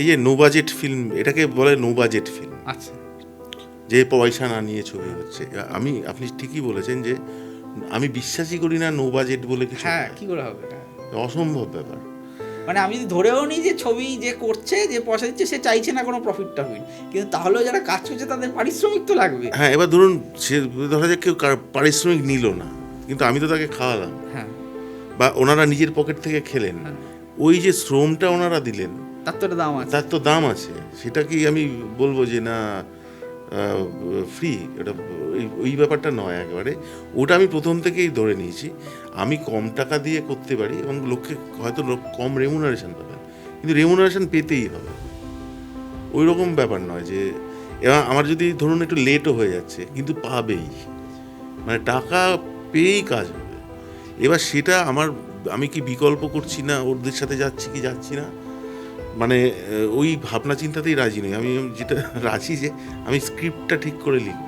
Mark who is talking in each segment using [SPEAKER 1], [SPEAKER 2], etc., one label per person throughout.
[SPEAKER 1] এই যে no budget film, এটাকে বলে নো বাজেট ফিল্ম।
[SPEAKER 2] আচ্ছা,
[SPEAKER 1] যে পয়সা না নিয়ে ছবি হচ্ছে, আপনি ঠিকই বলেছেন যে আমি বিশ্বাসই করি না নো বাজেট বলে কিছু
[SPEAKER 2] হ্যাঁ,
[SPEAKER 1] হয়।
[SPEAKER 2] কি করে হবে?
[SPEAKER 1] অসম্ভব ব্যাপার।
[SPEAKER 2] মানে আমি যদি ধরেও নিই যে ছবি যে করছে, যে পয়সা দিচ্ছে, সে চাইছে না কোনো প্রফিট টফিট, কিন্তু তাহলেও যারা কাজ করছে তাদের পারিশ্রমিক তো লাগবে।
[SPEAKER 1] হ্যাঁ, এবার ধরুন সে ধরা যাক কেউ পারিশ্রমিক নিল না, কিন্তু আমি তো তাকে খাওয়ালাম,
[SPEAKER 2] হ্যাঁ,
[SPEAKER 1] বা ওনারা নিজের পকেট থেকে খেলেন,
[SPEAKER 2] হ্যাঁ,
[SPEAKER 1] ওই যে শ্রমটা ওনারা দিলেন
[SPEAKER 2] তার তো একটা দাম আছে।
[SPEAKER 1] তার তো দাম আছে। সেটা কি আমি বলবো যে না ফ্রি? ওটা ওই ব্যাপারটা নয় একেবারে। ওটা আমি প্রথম থেকেই ধরে নিয়েছি। আমি কম টাকা দিয়ে করতে পারি এবং লোককে হয়তো লোক কম রেমুনারেশন পাবেন, কিন্তু রেমুনারেশন পেতেই হবে। ওই রকম ব্যাপার নয় যে এবার আমার যদি ধরুন একটু লেটও হয়ে যাচ্ছে, কিন্তু পাবেই, মানে টাকা পেয়েই কাজ হবে। এবার সেটা আমি কি বিকল্প করছি না, ওদের সাথে যাচ্ছি কি যাচ্ছি না, মানে ওই ভাবনা চিন্তাতেই রাজি নই আমি। যেটা রাজি যে আমি স্ক্রিপ্টটা ঠিক করে লিখব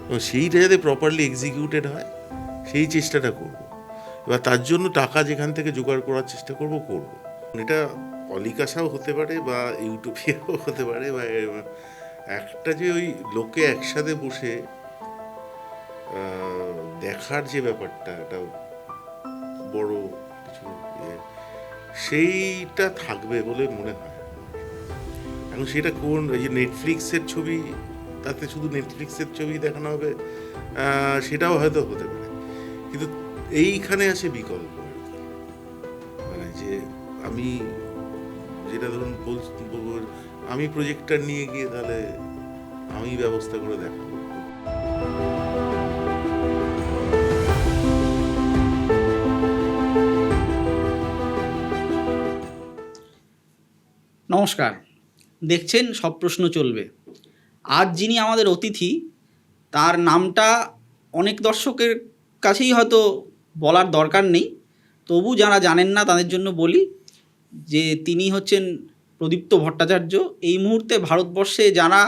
[SPEAKER 1] এবং সেইটা যাতে প্রপারলি এক্সিকিউটেড হয় সেই চেষ্টাটা করব। এবার তার জন্য টাকা যেখান থেকে জোগাড় করার চেষ্টা করব। এটা পলিকাশাও হতে পারে বা ইউটোপিয়াও হতে পারে, বা একটা যে ওই লোকে একসাথে বসে দেখার যে ব্যাপারটা, একটা বড় কিছু সেইটা থাকবে বলে মনে হয়। এখন সেটা কোন, এই যে নেটফ্লিক্সের ছবি, তাতে শুধু নেটফ্লিক্সের ছবি দেখানো হবে, সেটাও হয়তো হতে পারে, কিন্তু এইখানে আসে বিকল্প আর কি। মানে যে আমি যেটা ধরুন আমি প্রজেক্টর নিয়ে গিয়ে তাহলে আমি ব্যবস্থা করে দেখাবো।
[SPEAKER 2] নমস্কার, দেখছেন সব প্রশ্ন চলবে। আজ যিনি আমাদের অতিথি, তার নামটা অনেক দর্শকের কাছেই হয়তো বলার দরকার নেই, তবু যারা জানেন না তাদের জন্য বলি যে তিনি হচ্ছেন প্রদীপ্ত ভট্টাচার্য। এই মুহূর্তে ভারতবর্ষে যারা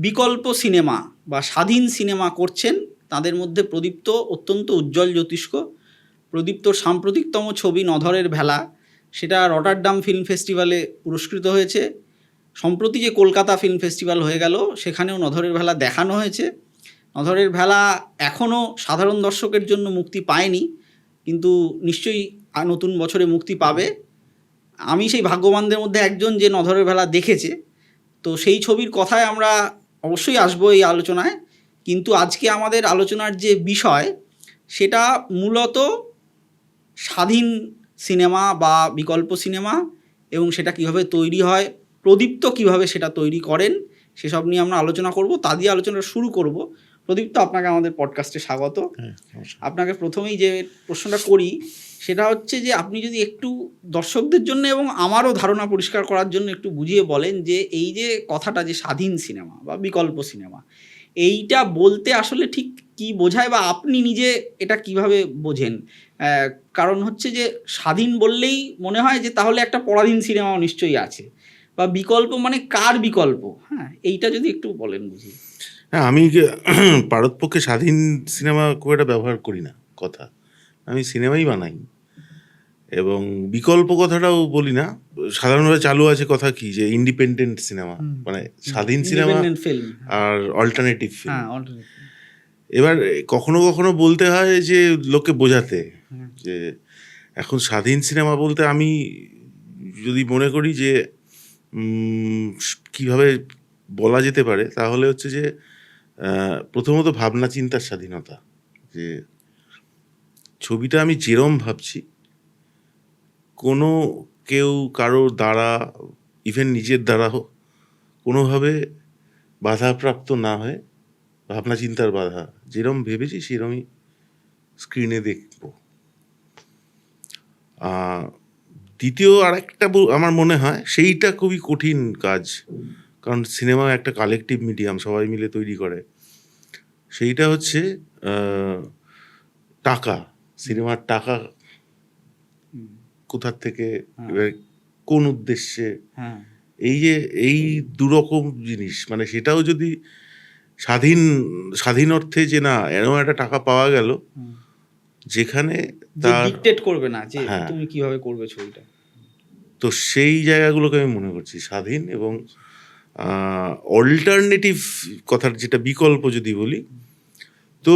[SPEAKER 2] বিকল্প সিনেমা বা স্বাধীন সিনেমা করছেন, তাদের মধ্যে প্রদীপ্ত অত্যন্ত উজ্জ্বল জ্যোতিষ্ক। প্রদীপ্তর সাম্প্রতিকতম ছবি নধরের ভেলা, সেটা রটারডাম ফিল্ম ফেস্টিভ্যালে পুরস্কৃত হয়েছে। সম্প্রতি যে কলকাতা ফিল্ম ফেস্টিভ্যাল হয়ে গেল, সেখানেও নধরের ভেলা দেখানো হয়েছে। নধরের ভেলা এখনও সাধারণ দর্শকের জন্য মুক্তি পায়নি, কিন্তু নিশ্চয়ই নতুন বছরে মুক্তি পাবে। আমি সেই ভাগ্যবানদের মধ্যে একজন যে নধরের ভেলা দেখেছে। তো সেই ছবির কথায় আমরা অবশ্যই আসবো এই আলোচনায়, কিন্তু আজকে আমাদের আলোচনার যে বিষয়, সেটা মূলত স্বাধীন সিনেমা বা বিকল্প সিনেমা, এবং সেটা কিভাবে তৈরি হয়, প্রদীপ্ত কিভাবে সেটা তৈরি করেন, সেসব নিয়ে আমরা আলোচনা করব। তা দিয়ে আলোচনাটা শুরু করব। প্রদীপ্ত, আপনাকে আমাদের পডকাস্টে স্বাগত। আপনাকে প্রথমেই যে প্রশ্নটা করি সেটা হচ্ছে যে আপনি যদি একটু দর্শকদের জন্য এবং আমারও ধারণা পরিষ্কার করার জন্য একটু বুঝিয়ে বলেন যে এই যে কথাটা, যে স্বাধীন সিনেমা বা বিকল্প সিনেমা, এইটা বলতে আসলে ঠিক কি বোঝায়, বা আপনি নিজে এটা কিভাবে বোঝেন? কারণ হচ্ছে যে স্বাধীন বললেই মনে হয় যে তাহলে একটা পরাধীন সিনেমাও নিশ্চয়ই আছে, বা বিকল্প মানে কার বিকল্প? হ্যাঁ, এইটা যদি একটু বলেন বুঝি।
[SPEAKER 1] হ্যাঁ, আমি পারতপক্ষে স্বাধীন সিনেমা খুব একটা ব্যবহার করি না কথা, আমি সিনেমাই বানাই, এবং বিকল্প কথাটাও বলি না। সাধারণভাবে চালু আছে কথা কি, যে ইন্ডিপেন্ডেন্ট সিনেমা, মানে স্বাধীন সিনেমা
[SPEAKER 2] ফিল্ম
[SPEAKER 1] আর অল্টারনেটিভ ফিল্ম।
[SPEAKER 2] হ্যাঁ, অল্টারনেটিভ।
[SPEAKER 1] এবার কখনো কখনো বলতে হয় যে লোককে বোঝাতে যে এখন স্বাধীন সিনেমা বলতে আমি যদি মনে করি যে কিভাবে বলা যেতে পারে, তাহলে হচ্ছে যে প্রথমত ভাবনা চিন্তার স্বাধীনতা, যে ছবিটা আমি যেরম ভাবছি কোনো কেউ কারোর দ্বারা, ইভেন নিজের দ্বারা হোক, কোনোভাবে বাধাপ্রাপ্ত না হয়ে, ভাবনা চিন্তার বাধা যেরম ভেবেছি সেরমই স্ক্রিনে দেখব। দ্বিতীয় আরেকটা আমার মনে হয় সেইটা খুবই কঠিন কাজ, কারণ সিনেমা একটা কালেকটিভ মিডিয়াম, সবাই মিলে তৈরি করে। সেইটা হচ্ছে টাকা, সিনেমার টাকা কোথার থেকে, কোন উদ্দেশ্যে, এই যে এই দুরকম জিনিস, মানে সেটাও যদি স্বাধীন অর্থে যে না এরকম একটা টাকা পাওয়া গেল যেখানে
[SPEAKER 2] যে ডিকটেট করবে না যে
[SPEAKER 1] হ্যাঁ,
[SPEAKER 2] তুমি কিভাবে করবে ছবিটা।
[SPEAKER 1] তো সেই জায়গাগুলোকে আমি মনে করছি স্বাধীন এবং অল্টারনেটিভ কথার যেটা বিকল্প যদি বলি, তো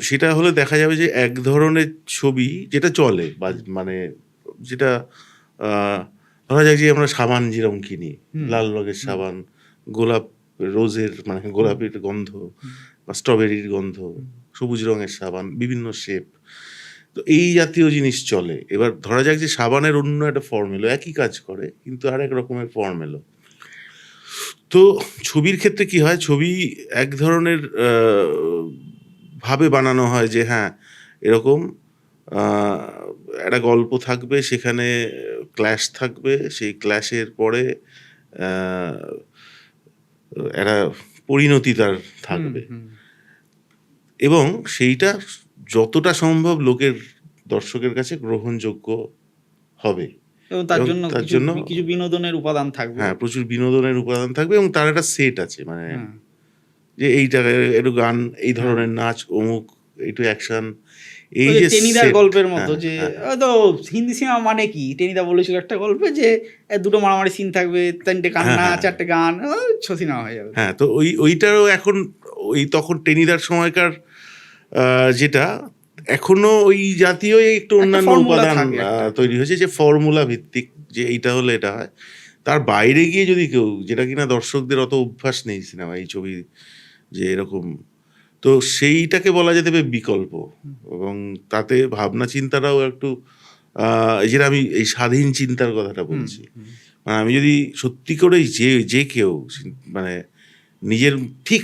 [SPEAKER 1] সেটা হলে দেখা যাবে যে এক ধরনের ছবি যেটা চলে বা মানে যেটা ধরা যাক যে আমরা সাবান যেরকম কিনি, লাল রঙের সাবান, গোলাপ রোজের মানে গোলাপের গন্ধ বা স্ট্রবেরির গন্ধ, সবুজ রঙের সাবান, বিভিন্ন শেপ, তো এই জাতীয় জিনিস চলে। এবার ধরা যাক যে সাবানের অন্য একটা ফর্ম এলো, একই কাজ করে কিন্তু আর এক রকমের ফর্ম এলো। তো ছবির ক্ষেত্রে কি হয়, ছবি এক ধরনের ভাবে বানানো হয় যে হ্যাঁ এরকম একটা গল্প থাকবে, সেখানে ক্ল্যাশ থাকবে, সেই ক্ল্যাশের পরে একটা পরিণতি তার থাকবে এবং সেইটা যতটা সম্ভব লোকের দর্শকের কাছে গ্রহণযোগ্য হবে
[SPEAKER 2] এবং তার
[SPEAKER 1] এবং
[SPEAKER 2] জন্য
[SPEAKER 1] তার জন্য
[SPEAKER 2] কিছু বিনোদনের উপাদান থাকবে।
[SPEAKER 1] হ্যাঁ, প্রচুর বিনোদনের উপাদান থাকবে এবং তার একটা সেট আছে, মানে
[SPEAKER 2] হ্যাঁ।
[SPEAKER 1] যে এইটা একটু গান, এই ধরনের নাচ, অমুক, একটু অ্যাকশন, এই
[SPEAKER 2] ওই যে
[SPEAKER 1] যে
[SPEAKER 2] টেনিদার
[SPEAKER 1] set,
[SPEAKER 2] গল্পের মতো,
[SPEAKER 1] হ্যাঁ,
[SPEAKER 2] যে
[SPEAKER 1] হ্যাঁ,
[SPEAKER 2] তো হিন্দি সিনেমা মানে কি, টেনিদা বলেছিল একটা গল্পে যে দুটো মারামারি সিন থাকবে, তিনটে কান্না,
[SPEAKER 1] হ্যাঁ,
[SPEAKER 2] চারটে গান, সিনেমা হয়ে যাবে।
[SPEAKER 1] হ্যাঁ, তো ওইটারও এখন ওই তখন টেনিদার সময়কার যেটা এখনো ওই জাতীয় একটু
[SPEAKER 2] একটা
[SPEAKER 1] অন্যান্য
[SPEAKER 2] formula
[SPEAKER 1] উপাদান
[SPEAKER 2] থাকে একটা।
[SPEAKER 1] তৈরি হয়েছে, যে ফর্মুলা ভিত্তিক, যে এইটা হলে এটা হয়। তার বাইরে গিয়ে যদি কেউ, যেটা কিনা দর্শকদের অত অভ্যাস নেই সিনেমা এই ছবি যে এরকম, তো সেইটাকে বলা যেতে পারে বিকল্প। এবং তাতে ভাবনা চিন্তাটাও একটু এই যে আমি এই স্বাধীন চিন্তার কথাটা বলছি, মানে আমি যদি সত্যি করেই যে কেউ মানে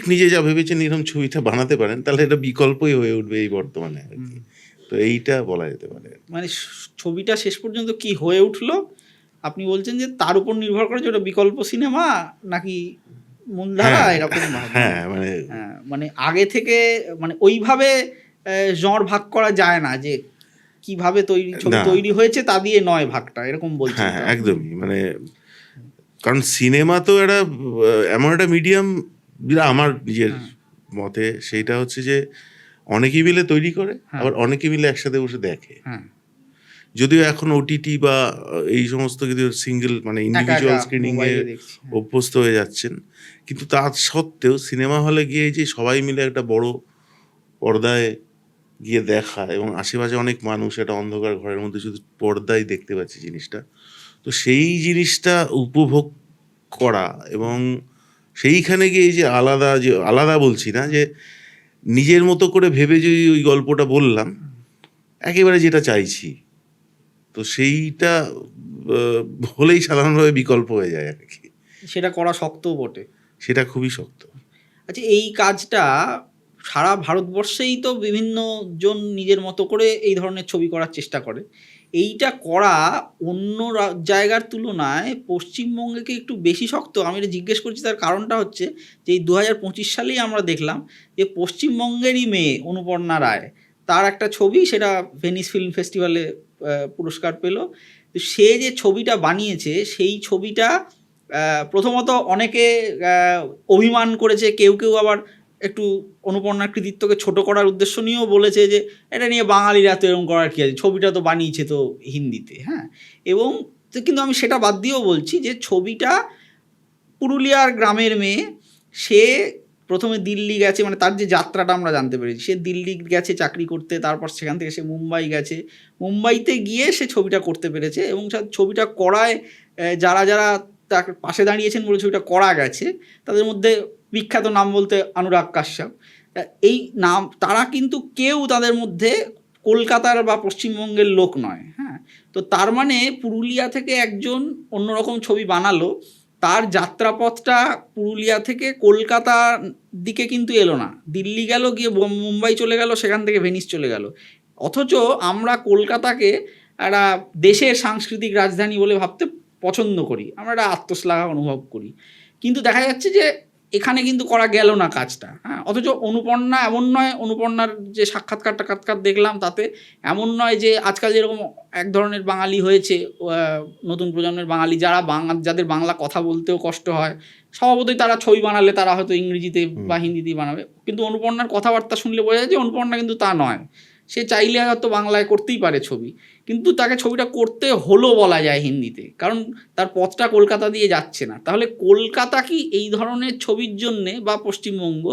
[SPEAKER 1] নিজে যা ভেবেছেন এরকম ছবিটা বানাতে পারেন, তাহলে এটা বিকল্পই হয়ে উঠবে এই বর্তমানে আর কি। তো এইটা বলা যেতে পারে।
[SPEAKER 2] মানে ছবিটা শেষ পর্যন্ত কি হয়ে উঠলো আপনি বলছেন যে তার উপর নির্ভর করে যে ওটা বিকল্প সিনেমা নাকি মূলধারা,
[SPEAKER 1] হ্যাঁ,
[SPEAKER 2] এরকম ভাবনা।
[SPEAKER 1] হ্যাঁ, মানে
[SPEAKER 2] মানে আগে থেকে মানে ওইভাবে জ্বর ভাগ করা যায় না যে কিভাবে ছবি
[SPEAKER 1] না,
[SPEAKER 2] তৈরি হয়েছে তা দিয়ে নয় ভাগটা, এরকম বলছেন
[SPEAKER 1] হ্যাঁ,
[SPEAKER 2] তো?
[SPEAKER 1] হ্যাঁ, একদমই, মানে কারণ সিনেমা তো একটা এমন একটা মিডিয়াম, যেটা আমার নিজের মতে সেইটা হচ্ছে যে অনেকেই মিলে তৈরি করে, আবার অনেকে মিলে একসাথে বসে দেখে।
[SPEAKER 2] হ্যাঁ,
[SPEAKER 1] যদিও এখন ওটিটি বা এই সমস্ত কিছু সিঙ্গেল মানে ইন্ডিভিজুয়াল স্ক্রিনিং এ
[SPEAKER 2] মোবাইলে দেখছি।
[SPEAKER 1] অভ্যস্ত হয়ে যাচ্ছেন, কিন্তু তা সত্ত্বেও সিনেমা হলে গিয়ে যে সবাই মিলে একটা বড় পর্দায় গিয়ে দেখা এবং আশেপাশে অনেক মানুষ, একটা অন্ধকার ঘরের মধ্যে শুধু পর্দায় দেখতে পাচ্ছি জিনিসটা, তো সেই জিনিসটা উপভোগ করা এবং সেইখানে গিয়ে এই যে আলাদা বলছি না, যে নিজের মতো করে ভেবে যে ওই গল্পটা বললাম একেবারে যেটা চাইছি, তো সেইটা হলেই সাধারণভাবে বিকল্প হয়ে যায় আর কি।
[SPEAKER 2] সেটা করা শক্তও বটে।
[SPEAKER 1] সেটা খুবই শক্ত।
[SPEAKER 2] আচ্ছা, এই কাজটা সারা ভারতবর্ষেই তো বিভিন্ন জন নিজের মতো করে এই ধরনের ছবি করার চেষ্টা করে। এইটা করা অন্য জায়গার তুলনায় পশ্চিমবঙ্গে কি একটু বেশি শক্ত? আমি এটা জিজ্ঞেস করছি, তার কারণটা হচ্ছে যে এই 2025 সালেই আমরা দেখলাম যে পশ্চিমবঙ্গেরই মেয়ে অনুপর্ণা রায়, তার একটা ছবি, সেটা ভেনিস ফিল্ম ফেস্টিভ্যালে পুরস্কার পেল। তো সে যে ছবিটা বানিয়েছে সেই ছবিটা প্রথমত অনেকে অভিমান করেছে, কেউ আবার একটু অনুপর্ণার কৃতিত্বকে ছোট করার উদ্দেশ্য নিয়েও বলেছে যে এটা নিয়ে বাঙালিরা তো এরকম করার কী আছে, ছবিটা তো বানিয়েছে তো হিন্দিতে। হ্যাঁ, এবং কিন্তু আমি সেটা বাদ দিয়েও বলছি যে ছবিটা পুরুলিয়ার গ্রামের মেয়ে, সে প্রথমে দিল্লি গেছে, মানে তার যে যাত্রাটা আমরা জানতে পেরেছি, সে দিল্লি গেছে চাকরি করতে, তারপর সেখান থেকে সে মুম্বাই গেছে, মুম্বাইতে গিয়ে সে ছবিটা করতে পেরেছে এবং ছবিটা করায় যারা তার পাশে দাঁড়িয়েছেন বলে ছবিটা করা গেছে, তাদের মধ্যে বিখ্যাত নাম বলতে অনুরাগ কাশ্যপ, এই নাম, তারা কিন্তু কেউ তাদের মধ্যে কলকাতার বা পশ্চিমবঙ্গের লোক নয়। হ্যাঁ, তো তার মানে পুরুলিয়া থেকে একজন অন্যরকম ছবি বানালো, তার যাত্রাপথটা পুরুলিয়া থেকে কলকাতার দিকে কিন্তু এলো না, দিল্লি গেল, গিয়ে মুম্বাই চলে গেল, সেখান থেকে ভেনিস চলে গেল। অথচ আমরা কলকাতাকে একটা দেশের সাংস্কৃতিক রাজধানী বলে ভাবতে পছন্দ করি, আমরা একটা আত্মশ্লাঘা অনুভব করি, কিন্তু দেখা যাচ্ছে যে এখানে কিন্তু করা গেল না কাজটা। হ্যাঁ, অথচ অনুপর্ণা এমন নয়, অনুপর্ণার যে সাক্ষাৎকার দেখলাম তাতে এমন নয় যে আজকাল যেরকম এক ধরনের বাঙালি হয়েছে, নতুন প্রজন্মের বাঙালি যাদের বাংলা কথা বলতেও কষ্ট হয়, স্বভাবতই তারা ছবি বানালে তারা হয়তো ইংরেজিতে বা হিন্দিতেই বানাবে, কিন্তু অনুপর্ণার কথাবার্তা শুনলে বোঝা যায় যে অনুপর্ণা কিন্তু তা নয়, সে চাইলে হয়তো বাংলায় করতেই পারে ছবি, কিন্তু তাকে ছবিটা করতে হলো বলা যায় হিন্দিতে, কারণ তার পথটা কলকাতা দিয়ে যাচ্ছে না। তাহলে কলকাতা কি এই ধরনের ছবির জন্যে বা পশ্চিমবঙ্গ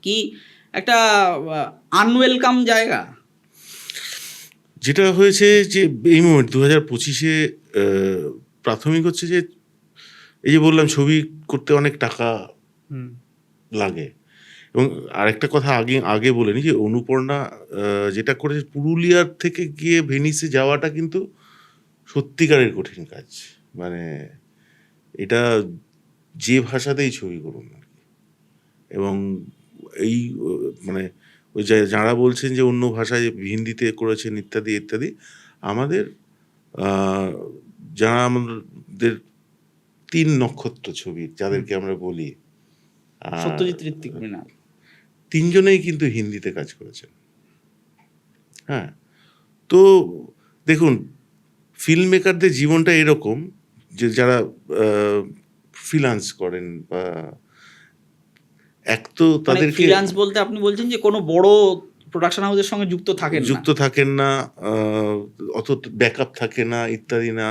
[SPEAKER 2] কি একটা আনওয়েলকাম জায়গা?
[SPEAKER 1] যেটা হয়েছে যে এই মোমেন্ট 2025-এ প্রাথমিক হচ্ছে যে এই যে বললাম ছবি করতে অনেক টাকা লাগে, এবং আরেকটা কথা আগে আগে বলে নি যে অনুপর্ণা যেটা করেছে পুরুলিয়ার থেকে গিয়ে ভেনিসে যাওয়াটা কিন্তু সত্যিকারের কঠিন কাজ। মানে এটা যে ভাষাতেই ছবি করুন আর কি। এবং এই মানে ওই যারা বলছেন যে অন্য ভাষায় হিন্দিতে করেছেন ইত্যাদি ইত্যাদি, আমাদের যারা আমাদের 3 নক্ষত্র ছবি যাদেরকে আমরা বলি,
[SPEAKER 2] সত্যজিৎ, ঋত্বিক, মৃণাল,
[SPEAKER 1] 3 জনেই কিন্তু হিন্দিতে কাজ করেছেন। হ্যাঁ, তো দেখুন ফিল্ম মেকারদের জীবনটা এরকম যে যারা ফ্রিল্যান্স করেন বা এক তো তাদেরকে
[SPEAKER 2] ফ্রিল্যান্স বলতে আপনি বলছেন যে কোনো বড় প্রোডাকশন হাউসের সঙ্গে যুক্ত থাকেন
[SPEAKER 1] না, অত ব্যাকআপ থাকে না ইত্যাদি না,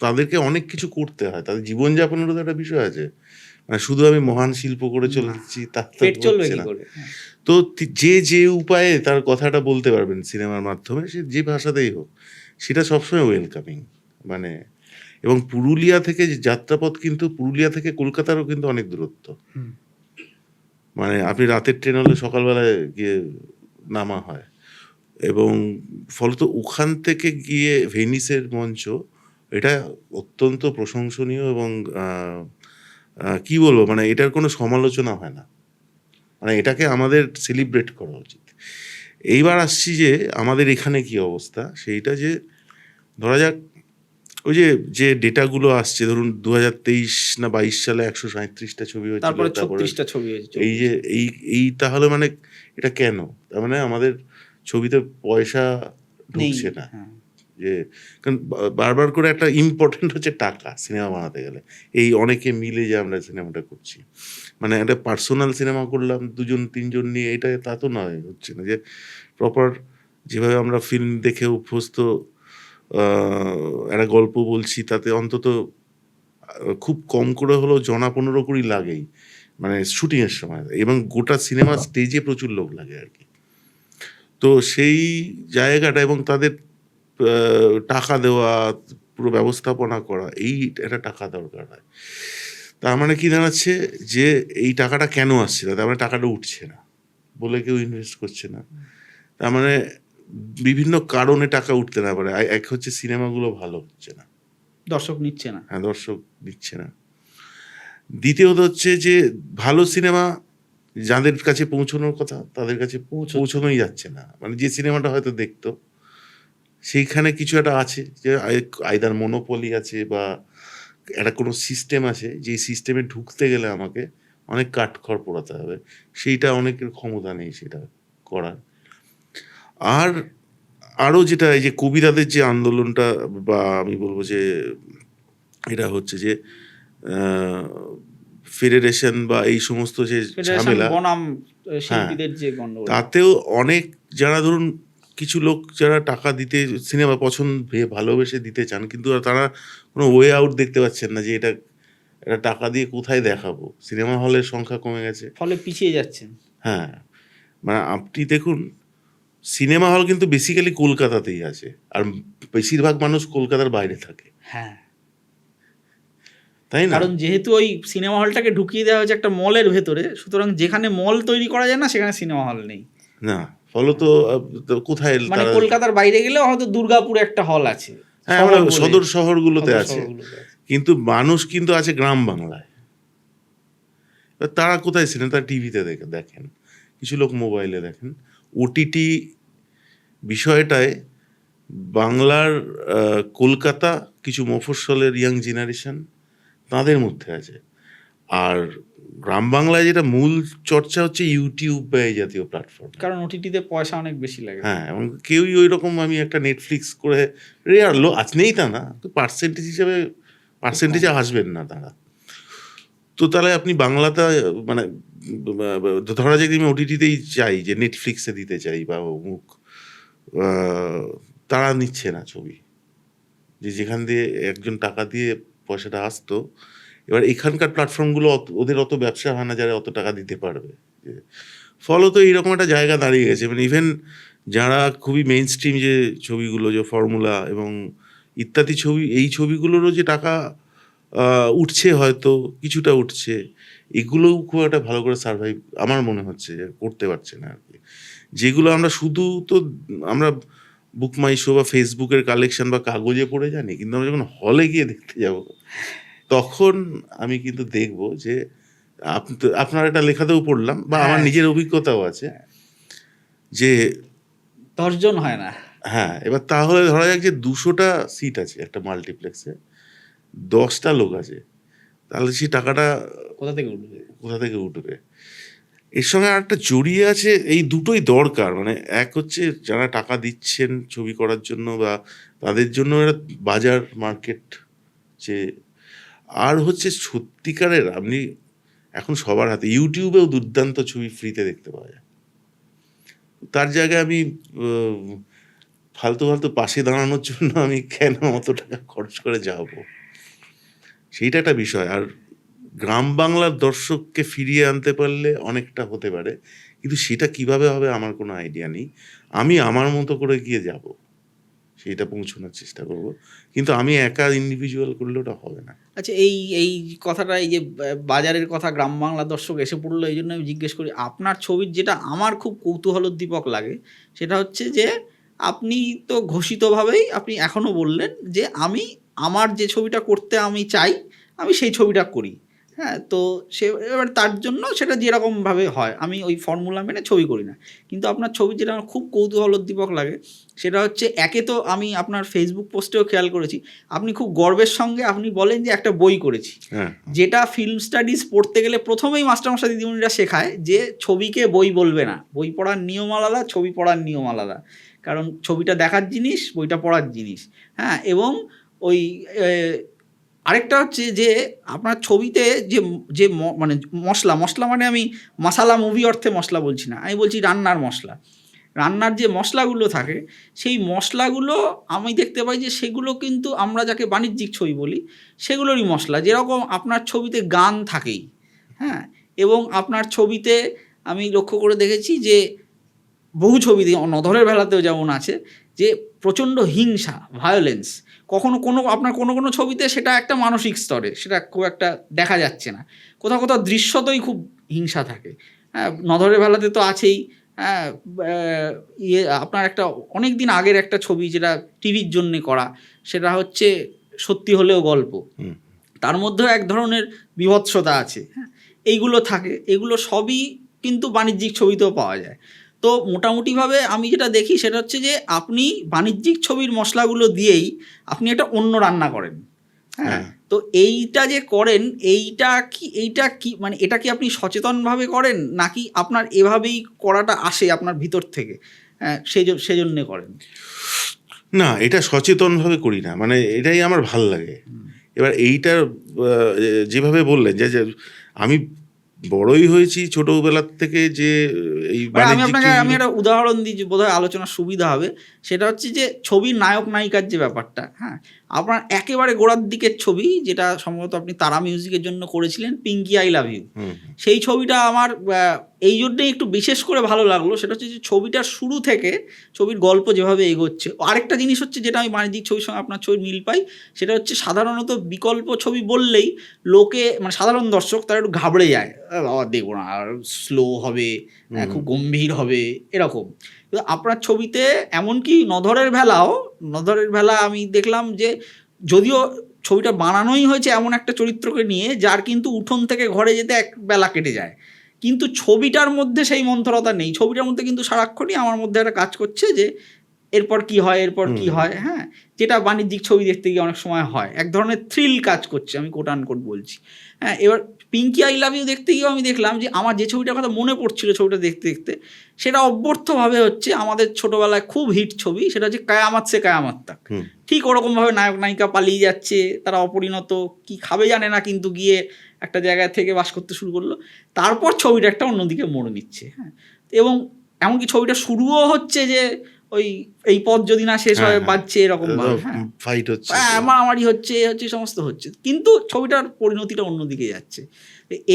[SPEAKER 1] তাদেরকে অনেক কিছু করতে হয়, তাদের জীবনযাপনেরও তো একটা বিষয় আছে। মানে শুধু আমি মহান শিল্প করে চলেছি তা তো
[SPEAKER 2] পেট চলবে
[SPEAKER 1] হচ্ছে
[SPEAKER 2] কি
[SPEAKER 1] না।
[SPEAKER 2] করে?
[SPEAKER 1] তো যে উপায়ে তার কথাটা বলতে পারবেন সিনেমার মাধ্যমে, সে যে ভাষাতেই হোক, সেটা সবসময় ওয়েলকামিং। মানে এবং পুরুলিয়া থেকে যে যাত্রাপথ, কিন্তু পুরুলিয়া থেকে কলকাতারও কিন্তু অনেক দূরত্ব। মানে আপনি রাতের ট্রেন হলে সকালবেলায় গিয়ে নামা হয়, এবং ফলত ওখান থেকে গিয়ে ভেনিসের মঞ্চ, এটা অত্যন্ত প্রশংসনীয় এবং কি বলবো, মানে এটার কোনো সমালোচনা হয় না, মানে এটাকে আমাদের সেলিব্রেট করা উচিত। এইবার আসছি যে আমাদের এখানে কি অবস্থা, সেইটা যে ধরা যাক ওই যে ডেটাগুলো আসছে, ধরুন 2023 না 22 সালে 137টা ছবি হয়েছিল,
[SPEAKER 2] তারপরে 36টা ছবি হয়েছে।
[SPEAKER 1] এই যে এই তাহলে মানে এটা কেন? তার মানে আমাদের ছবিতে পয়সা ঢুকছে না। যে কারণ বারবার করে একটা ইম্পর্টেন্ট হচ্ছে টাকা সিনেমা বানাতে গেলে। এই অনেকে মিলে যে আমরা সিনেমাটা করছি, মানে একটা পার্সোনাল সিনেমা করলাম 2-3 জন নিয়ে, এটা তা তো নয়, হচ্ছে না যে প্রপার যেভাবে আমরা ফিল্ম দেখে অভ্যস্ত, একটা গল্প বলছি, তাতে অন্তত খুব কম করে হলেও 15 কোটি লাগেই, মানে শুটিংয়ের সময়, এবং গোটা সিনেমা স্টেজে প্রচুর লোক লাগে আর কি। তো সেই জায়গাটা এবং তাদের টাকা দেওয়া, পুরো ব্যবস্থাপনা করা, এই একটা টাকা দরকার হয়। তার মানে কি দাঁড়াচ্ছে যে এই টাকাটা কেন আসছে না? তার মানে টাকাটা উঠছে না বলে কেউ ইনভেস্ট করছে না। তার মানে বিভিন্ন কারণে টাকা উঠতে না পারে। এক হচ্ছে সিনেমাগুলো ভালো হচ্ছে না,
[SPEAKER 2] দর্শক নিচ্ছে না।
[SPEAKER 1] হ্যাঁ, দর্শক দিচ্ছে না। দ্বিতীয়ত হচ্ছে যে ভালো সিনেমা যাদের কাছে পৌঁছানোর কথা তাদের কাছে পৌঁছানোই যাচ্ছে না। মানে যে সিনেমাটা হয়তো দেখতো, সেইখানে কিছু একটা আছে যে আইদার মনোপলি আছে বা একটা কোনো সিস্টেম আছে, যে সিস্টেমে ঢুকতে গেলে আমাকে অনেক কাঠখড় পোড়াতে হবে, সেইটা অনেকের ক্ষমতা নেই সেটা করার। আর আরও যেটা, এই যে কবিরাদের যে আন্দোলনটা, বা আমি বলবো যে এটা হচ্ছে যে ফেডারেশন বা এই সমস্ত যে ঝামেলা,
[SPEAKER 2] বনাম শিল্পীদের যে গন্ডগোল,
[SPEAKER 1] তাতেও অনেক যারা ধরুন কিছু লোক যারা টাকা দিতে, সিনেমা পছন্দ ভালোবেসে দিতে চান, কিন্তু তারা কোনো ওয়ে আউট দেখতে পাচ্ছেন না যে এটা টাকা দিয়ে কোথায় দেখাবো। সিনেমা হলের সংখ্যা কমে গেছে,
[SPEAKER 2] ফলে পিছিয়ে যাচ্ছেন।
[SPEAKER 1] হ্যাঁ, মানে আপনি দেখুন সিনেমা হল কিন্তু বেসিক্যালি কলকাতাতেই আছে, আর বেশিরভাগ মানুষ কলকাতার বাইরে থাকে।
[SPEAKER 2] হ্যাঁ,
[SPEAKER 1] তাই না?
[SPEAKER 2] কারণ যেহেতু ওই সিনেমা হলটাকে ঢুকিয়ে দেওয়া হয়েছে একটা মলের ভেতরে, সুতরাং যেখানে মল তৈরি করা যায় না সেখানে সিনেমা হল নেই।
[SPEAKER 1] না, ফলত কোথায়
[SPEAKER 2] মানে কলকাতার বাইরে গেলেও হয়তো দুর্গাপুরে একটা হল আছে,
[SPEAKER 1] হ্যাঁ, সদর শহরগুলোতে আছে, কিন্তু মানুষ কিন্তু আছে গ্রাম বাংলায়। তারা কোথায় সিনেমা? তারা টিভিতে দেখেন, কিছু লোক মোবাইলে দেখেন। ওটিটি বিষয়টায় বাংলার কলকাতা, কিছু মফস্বলের ইয়াং জেনারেশন তাদের মধ্যে আছে, আর গ্রাম বাংলায় যেটা মূল চর্চা হচ্ছে ইউটিউব বা এই জাতীয় প্ল্যাটফর্ম,
[SPEAKER 2] কারণ ওটিটিতে পয়সা অনেক বেশি লাগে।
[SPEAKER 1] হ্যাঁ, এবং কেউই ওই রকম আমি একটা নেটফ্লিক্স করে রেয়ার লোক আজ নেই তা না, পার্সেন্টেজ হিসাবে পার্সেন্টেজে আসবেন না তারা। তো তাহলে আপনি বাংলাতে, মানে ধরা যাক আমি ওটিটিতেই চাই, যে নেটফ্লিক্সে দিতে চাই বা অমুক তারা নিচ্ছে না ছবি, যে যেখান দিয়ে একজন টাকা দিয়ে পয়সাটা আসতো, এবার এখানকার প্ল্যাটফর্মগুলো ওদের অত ব্যবসা হয় না যারা অত টাকা দিতে পারবে। ফলত এইরকম একটা জায়গা দাঁড়িয়ে গেছে, মানে ইভেন যারা খুবই মেইন স্ট্রিম যে ছবিগুলো, যে ফর্মুলা এবং ইত্যাদি ছবি, এই ছবিগুলোরও যে টাকা উঠছে, হয়তো কিছুটা উঠছে, এগুলোও খুব একটা ভালো করে সার্ভাইভ আমার মনে হচ্ছে যে করতে পারছে না আর কি। যেগুলো আমরা শুধু তো আমরা বুক মাই শো বা ফেসবুকের কালেকশন বা কাগজে পড়ে জানি, কিন্তু আমরা যখন হলে গিয়ে দেখতে যাব তখন আমি কিন্তু দেখব যে আপনার একটা লেখাতেও পড়লাম বা আমার নিজের অভিজ্ঞতাও আছে যে
[SPEAKER 2] 10 জন হয় না।
[SPEAKER 1] হ্যাঁ, এবার তাহলে ধরা যাক যে 200টা সিট আছে একটা মাল্টিপ্লেক্সে, 10টা লোক আছে, তাহলে সেই টাকাটা
[SPEAKER 2] কোথা থেকে উঠবে?
[SPEAKER 1] এর সঙ্গে আরেকটা জড়িয়ে আছে, এই দুটোই দরকার, মানে এক হচ্ছে যারা টাকা দিচ্ছেন ছবি করার জন্য বা তাদের জন্য একটা বাজার মার্কেট, যে আর হচ্ছে সত্যিকারের আপনি এখন সবার হাতে ইউটিউবেও দুর্দান্ত ছবি ফ্রিতে দেখতে পাওয়া যায়। তার জায়গায় আমি ফালতু পাশে দাঁড়ানোর জন্য আমি কেন অত টাকা খরচ করে যাব, সেইটা একটা বিষয়। আর গ্রাম বাংলার দর্শককে ফিরিয়ে আনতে পারলে অনেকটা হতে পারে, কিন্তু সেটা কিভাবে হবে আমার কোনো আইডিয়া নেই। আমি আমার মতো করে গিয়ে যাব, সেইটা পৌঁছানোর চেষ্টা করব, কিন্তু আমি একা ইন্ডিভিজুয়াল করলে ওটা হবে না।
[SPEAKER 2] আচ্ছা, এই কথাটা, এই যে বাজারের কথা, গ্রাম বাংলা দর্শক এসে পড়লো, এই জন্য আমি জিজ্ঞেস করি। আপনার ছবির যেটা আমার খুব কৌতূহলোদ্দীপক লাগে সেটা হচ্ছে যে আপনি তো ঘোষিতভাবেই আপনি এখনও বললেন যে আমি আমার যে ছবিটা করতে আমি চাই আমি সেই ছবিটা করি। হ্যাঁ, তো সে এবার তার জন্য সেটা যেরকমভাবে হয় আমি ওই ফর্মুলা মেনে ছবি করি না। কিন্তু আপনার ছবি যেটা আমার খুব কৌতূহলোদ্দীপক লাগে সেটা হচ্ছে, একে তো আমি আপনার ফেসবুক পোস্টেও খেয়াল করেছি আপনি খুব গর্বের সঙ্গে আপনি বলেন যে একটা বই করেছি, যেটা ফিল্ম স্টাডিজ পড়তে গেলে প্রথমেই মাস্টারমশাই দিদিমণিরা শেখায় যে ছবিকে বই বলবে না, বই পড়ার নিয়ম আলাদা, ছবি পড়ার নিয়ম আলাদা। কারণ ছবিটা দেখার জিনিস, বইটা পড়ার জিনিস। হ্যাঁ, এবং ওই আরেকটা হচ্ছে যে আপনার ছবিতে যে যে মানে মশলা মানে আমি মশালা মুভি অর্থে মশলা বলছি না, আমি বলছি রান্নার মশলা। রান্নার যে মশলাগুলো থাকে সেই মশলাগুলো আমি দেখতে পাই যে সেগুলো কিন্তু আমরা যাকে বাণিজ্যিক ছবি বলি সেগুলোরই মশলা। যেরকম আপনার ছবিতে গান থাকেই, হ্যাঁ, এবং আপনার ছবিতে আমি লক্ষ্য করে দেখেছি যে বহু ছবিতে, নধরের বেলাতেও যেমন আছে, যে প্রচণ্ড হিংসা, ভায়োলেন্স। আপনার কোনো ছবিতে সেটা একটা মানসিক স্তরে, সেটা খুব একটা দেখা যাচ্ছে না, কোথাও দৃশ্যতই খুব হিংসা থাকে। হ্যাঁ, নধরের বেলাতে তো আছেই। হ্যাঁ, আপনার একটা অনেক দিন আগের একটা ছবি যেটা টিভির জন্যে করা, সেটা হচ্ছে সত্যি হলেও গল্প, তার মধ্যেও এক ধরনের বীভৎসতা আছে। হ্যাঁ, এইগুলো থাকে, এগুলো সবই কিন্তু বাণিজ্যিক ছবিতেও পাওয়া যায়। তো মোটামুটিভাবে আমি যেটা দেখি সেটা হচ্ছে যে আপনি বাণিজ্যিক ছবির মশলাগুলো দিয়েই আপনি একটা অন্য রান্না করেন। হ্যাঁ, তো এইটা যে করেন এইটা কি মানে এটা কি আপনি সচেতনভাবে করেন নাকি আপনার এভাবেই করাটা আসে আপনার ভিতর থেকে? হ্যাঁ, সেজন্য করেন?
[SPEAKER 1] না, এটা সচেতনভাবে করি না, মানে এটাই আমার ভাল লাগে। এবার এইটা যেভাবে বললেন যে আমি বড়ই হয়েছি ছোটবেলার থেকে, যে এই
[SPEAKER 2] আমি একটা উদাহরণ দিই যে বোধহয় আলোচনার সুবিধা হবে। সেটা হচ্ছে যে ছবির নায়ক নায়িকার যে ব্যাপারটা, হ্যাঁ, আপনার একেবারে গোড়ার দিকের ছবি যেটা সম্ভবত আপনি তারা মিউজিকের জন্য করেছিলেন, পিঙ্কি আই লাভ ইউ, সেই ছবিটা আমার এই জন্যই একটু বিশেষ করে ভালো লাগলো। সেটা হচ্ছে যে ছবিটার শুরু থেকে ছবির গল্প যেভাবে এগোচ্ছে। আরেকটা জিনিস হচ্ছে যেটা আমি বাণিজ্যিক ছবির সঙ্গে আপনার ছবির মিল পাই, সেটা হচ্ছে সাধারণত বিকল্প ছবি বললেই লোকে, মানে সাধারণ দর্শক, তারা একটু ঘাবড়ে যায়, বাবা দেখবো না, আর স্লো হবে, খুব গম্ভীর হবে, এরকম। কিন্তু আপনার ছবিতে এমনকি নধরের ভেলা আমি দেখলাম যে যদিও ছবিটা বানানোই হয়েছে এমন একটা চরিত্রকে নিয়ে যার কিন্তু উঠোন থেকে ঘরে যেতে এক বেলা কেটে যায়, কিন্তু ছবিটার মধ্যে সেই মন্থরতা নেই। ছবিটার মধ্যে কিন্তু সারাক্ষণই আমার মধ্যে একটা কাজ করছে যে এরপর কি হয়। হ্যাঁ, যেটা বাণিজ্যিক ছবি দেখতে গিয়ে অনেক সময় হয়, এক ধরনের থ্রিল কাজ করছে, আমি কোট আনকোট বলছি। হ্যাঁ, এবার পিঙ্কি আই লাভ ইউ দেখতে গিয়েও আমি দেখলাম যে আমার যে ছবিটার কথা মনে পড়ছিল ছবিটা দেখতে দেখতে, সেটা অব্যর্থভাবে হচ্ছে আমাদের ছোটোবেলায় খুব হিট ছবি, সেটা হচ্ছে কায়ামাত সে কায়ামাত তাক। ঠিক ওরকমভাবে নায়ক নায়িকা পালিয়ে যাচ্ছে, তারা অপরিণত, কি খাবে জানে না, কিন্তু গিয়ে একটা জায়গায় থেকে বাস করতে শুরু করলো। তারপর ছবিটা একটা অন্যদিকে মোড় নিচ্ছে। হ্যাঁ, এবং এমনকি ছবিটা শুরুও হচ্ছে যে ওই এই পথ যদি না শেষ হয়
[SPEAKER 1] হ্যাঁ,
[SPEAKER 2] বাজছে এরকম ভাবে, হ্যাঁ
[SPEAKER 1] ফাইট হচ্ছে।
[SPEAKER 2] মারামারি হচ্ছে হচ্ছে সমস্ত হচ্ছে, কিন্তু ছবিটার পরিণতিটা অন্যদিকে যাচ্ছে।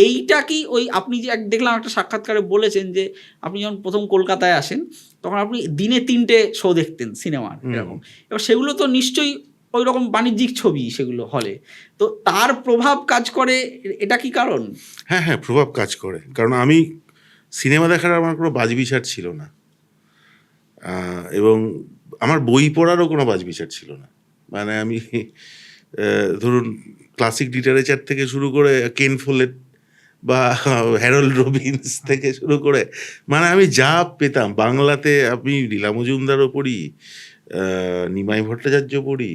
[SPEAKER 2] এইটা কি ওই আপনি যে দেখলাম একটা সাক্ষাৎকারে বলেছেন যে আপনি যখন প্রথম কলকাতায় আসেন তখন আপনি দিনে 3টে শো দেখতেন সিনেমার এরকম, এবার সেগুলো তো নিশ্চয়ই ওই রকম বাণিজ্যিক ছবি সেগুলো হলে, তো তার প্রভাব কাজ করে, এটা কি কারণ?
[SPEAKER 1] হ্যাঁ হ্যাঁ, প্রভাব কাজ করে, কারণ আমি সিনেমা দেখার আমার কোনো বাজবিচার ছিল না, এবং আমার বই পড়ারও কোনো বাজবিচার ছিল না। মানে আমি ধরুন ক্লাসিক লিটারেচার থেকে শুরু করে কেন ফোলেট বা হ্যারল্ড রবিন্স থেকে শুরু করে, মানে আমি যা পেতাম বাংলাতে, আমি লীলা মজুমদারও পড়ি, নিমাই ভট্টাচার্য পড়ি,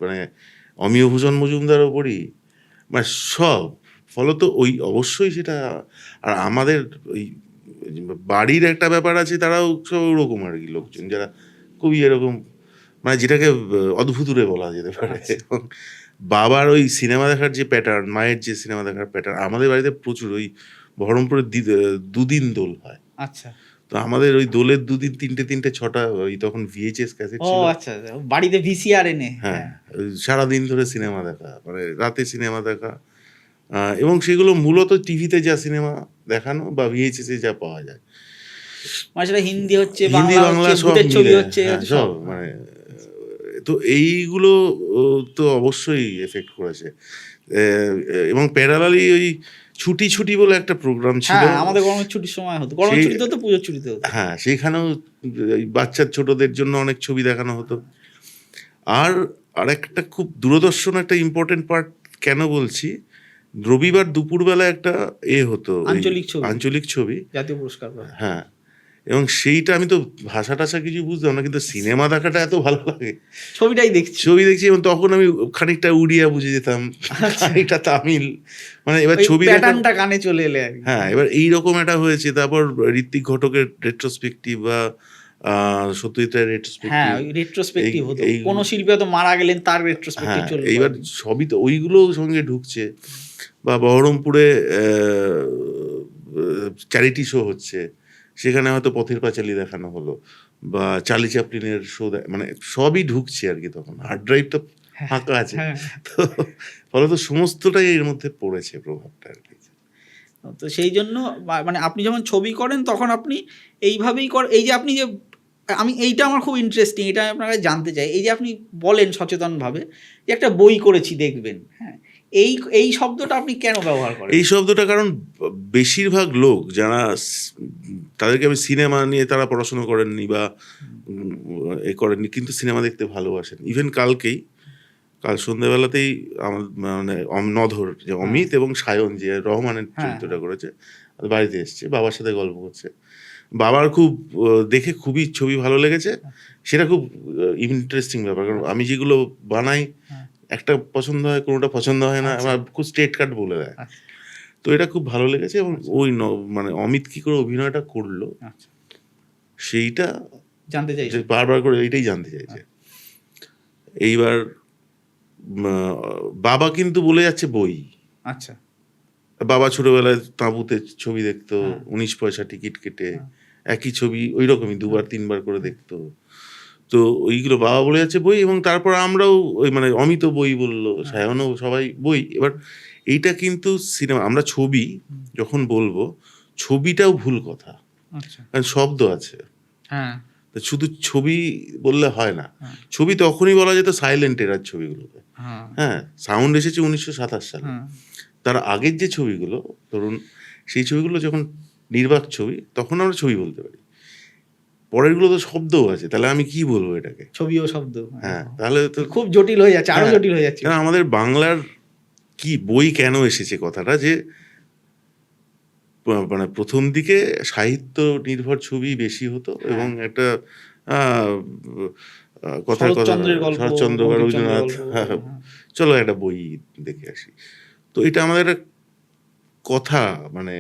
[SPEAKER 1] মানে অমিয়ভূষণ মজুমদারও পড়ি, মানে সব। ফলত ওই অবশ্যই সেটা, আর আমাদের ওই বাড়ির একটা ব্যাপার আছে, তারাও সব ওরকম আর কি লোকজন, যারা খুবই এরকম, মানে যেটাকে অদ্ভুতুরে বলা যেতে পারে। এবং বাবার ওই সিনেমা দেখার যে প্যাটার্ন, মায়ের যে সিনেমা দেখার প্যাটার্ন, আমাদের বাড়িতে প্রচুর ওই বহরমপুরে 2 দিন দোল হয়।
[SPEAKER 2] আচ্ছা,
[SPEAKER 1] তো আমাদের ওই দোলের 2 দিন 3টে 6টা, ওই তখন VHS ক্যাসেট
[SPEAKER 2] ও
[SPEAKER 1] ছিল।
[SPEAKER 2] আচ্ছা, বাড়িতে VCR এনে,
[SPEAKER 1] হ্যাঁ, ওই সারাদিন ধরে সিনেমা দেখা, মানে রাতে সিনেমা দেখা, এবং সেগুলো মূলত টিভিতে যা সিনেমা দেখানো বা VHS যা পাওয়া যায়,
[SPEAKER 2] মানে সেটা হিন্দি হচ্ছে,
[SPEAKER 1] হিন্দি বাংলা সব
[SPEAKER 2] ভূতের ছবি
[SPEAKER 1] মিলে,
[SPEAKER 2] হচ্ছে,
[SPEAKER 1] হ্যাঁ, সব মানে, তো এইগুলো তো অবশ্যই এফেক্ট করেছে। এবং প্যারালালি ওই ছুটি ছুটি বলে একটা প্রোগ্রাম ছিল,
[SPEAKER 2] হ্যাঁ আমাদের গরমের ছুটির সময় হতো, গরমের ছুটিতে হতো, পুজোর ছুটিতে হতো,
[SPEAKER 1] হ্যাঁ সেখানেও ওই বাচ্চার ছোটদের জন্য অনেক ছবি দেখানো হতো। আর একটা খুব দূরদর্শন একটা ইম্পর্টেন্ট পার্ট কেন বলছি, রবিবার দুপুরবেলা একটা হতো, আঞ্চলিক ছবি,
[SPEAKER 2] জাতীয় পুরস্কার,
[SPEAKER 1] হ্যাঁ, এবং সেইটা আমি তো ভাষা টাষা কিছু বুঝতাম না, কিন্তু সিনেমা দেখাটা এত ভালো লাগে, ছবি দেখছি, এবং তখন আমি খানিকটা উড়িয়া বুঝে যেতাম, খানিকটা তামিল, মানে এবার ছবি
[SPEAKER 2] প্যাটার্নটা কানে চলে এলে,
[SPEAKER 1] হ্যাঁ, এবার এইরকম একটা হয়েছে। তারপর ঋত্বিক ঘটকের রেট্রোস্পেক্টিভ বা সত্যজিৎ রায়ের
[SPEAKER 2] হ্যাঁ রেট্রোস্পেক্টিভ হতো, কোন শিল্পী হয়তো মারা গেলেন তার রেট্রোস্পেক্টিভ চলবে,
[SPEAKER 1] এইবার সবই তো ওইগুলো সঙ্গে ঢুকছে। বা বহরমপুরে চ্যারিটি শো হচ্ছে, সেখানে হয়তো পথের পাঁচালী দেখানো হলো, বা চার্লি চ্যাপলিনের শো, মানে সবই ঢুকছে আর কি, তখন হার্ড ড্রাইভ তো ফাঁকা আছে, তো ফলত সমস্তটাই এর মধ্যে পড়েছে প্রভাবটা আর কি।
[SPEAKER 2] তো সেই জন্য মানে আপনি যখন ছবি করেন তখন আপনি এইভাবেই এই যে আপনি যে, আমি এইটা আমার খুব ইন্টারেস্টিং, এটা আপনার কাছে জানতে চাই, এই যে আপনি বলেন সচেতনভাবে যে একটা বই করেছি দেখবেন, হ্যাঁ, এই শব্দটা আপনি কেন ব্যবহার করেন?
[SPEAKER 1] এই শব্দটা কারণ বেশিরভাগ লোক যারা, তাদেরকে আমি সিনেমা নিয়ে তারা পড়াশোনা করেননি বা করেননি, কিন্তু সিনেমা দেখতে ভালোবাসেন। ইভেন কাল সন্ধ্যাবেলাতেই আমার মানে নধর যে অমিত এবং সায়ন যে রহমানের চরিত্রটা করেছে, বাড়িতে এসছে, বাবার সাথে গল্প করছে, বাবার খুব দেখে খুবই ছবি ভালো লেগেছে। সেটা খুব ইন্টারেস্টিং ব্যাপার, কারণ আমি যেগুলো বানাই একটা পছন্দ হয়, কোনোটা পছন্দ হয় না, আমার খুব স্ট্রেট কাট বলে দেয়। তো এটা খুব ভালো লেগেছে, এবং ওই মানে অমিত কি করে অভিনয়টা করলো সেইটা
[SPEAKER 2] জানতে চাইছে,
[SPEAKER 1] বারবার করে এইটাই জানতে চাইছে। এইবার বাবা কিন্তু বলে যাচ্ছে বই,
[SPEAKER 2] আচ্ছা,
[SPEAKER 1] বাবা ছোটবেলায় তাঁবুতে ছবি দেখতো, 19 পয়সা টিকিট কেটে একই ছবি ওই রকমই 2-3 বার করে দেখতো, তো ওইগুলো বাবা বলে যাচ্ছে বই, এবং তারপর আমরাও ওই মানে অমিত বই বললো, সায়নও, সবাই বই। এবার এইটা কিন্তু সিনেমা, আমরা ছবি যখন বলবো, ছবিটাও ভুল কথা, কারণ শব্দ আছে, শুধু ছবি বললে হয় না। ছবি তখনই বলা যেত সাইলেন্ট এরার ছবিগুলোকে, হ্যাঁ, সাউন্ড এসেছে 1927 সালে, তার আগের যে ছবিগুলো ধরুন, সেই ছবিগুলো যখন নির্বাক ছবি, তখন আমরা ছবি বলতে পারি, পরেরগুলো তো শব্দও আছে, তাহলে আমি কি বলবো এটাকে,
[SPEAKER 2] ছবি ও শব্দ,
[SPEAKER 1] হ্যাঁ, তাহলে তো
[SPEAKER 2] খুব জটিল হয়ে যাচ্ছে, আরো জটিল হয়ে যাচ্ছে।
[SPEAKER 1] আমাদের বাংলার কি বই কেন এসেছে কথাটা, যে মানে প্রথম দিকে সাহিত্য নির্ভর ছবি বেশি হতো, এবং একটা কথার কথা, শরৎচন্দ্র বা রবীন্দ্রনাথ, চলো একটা বই দেখে আসি, তো এটা আমাদের কথা, মানে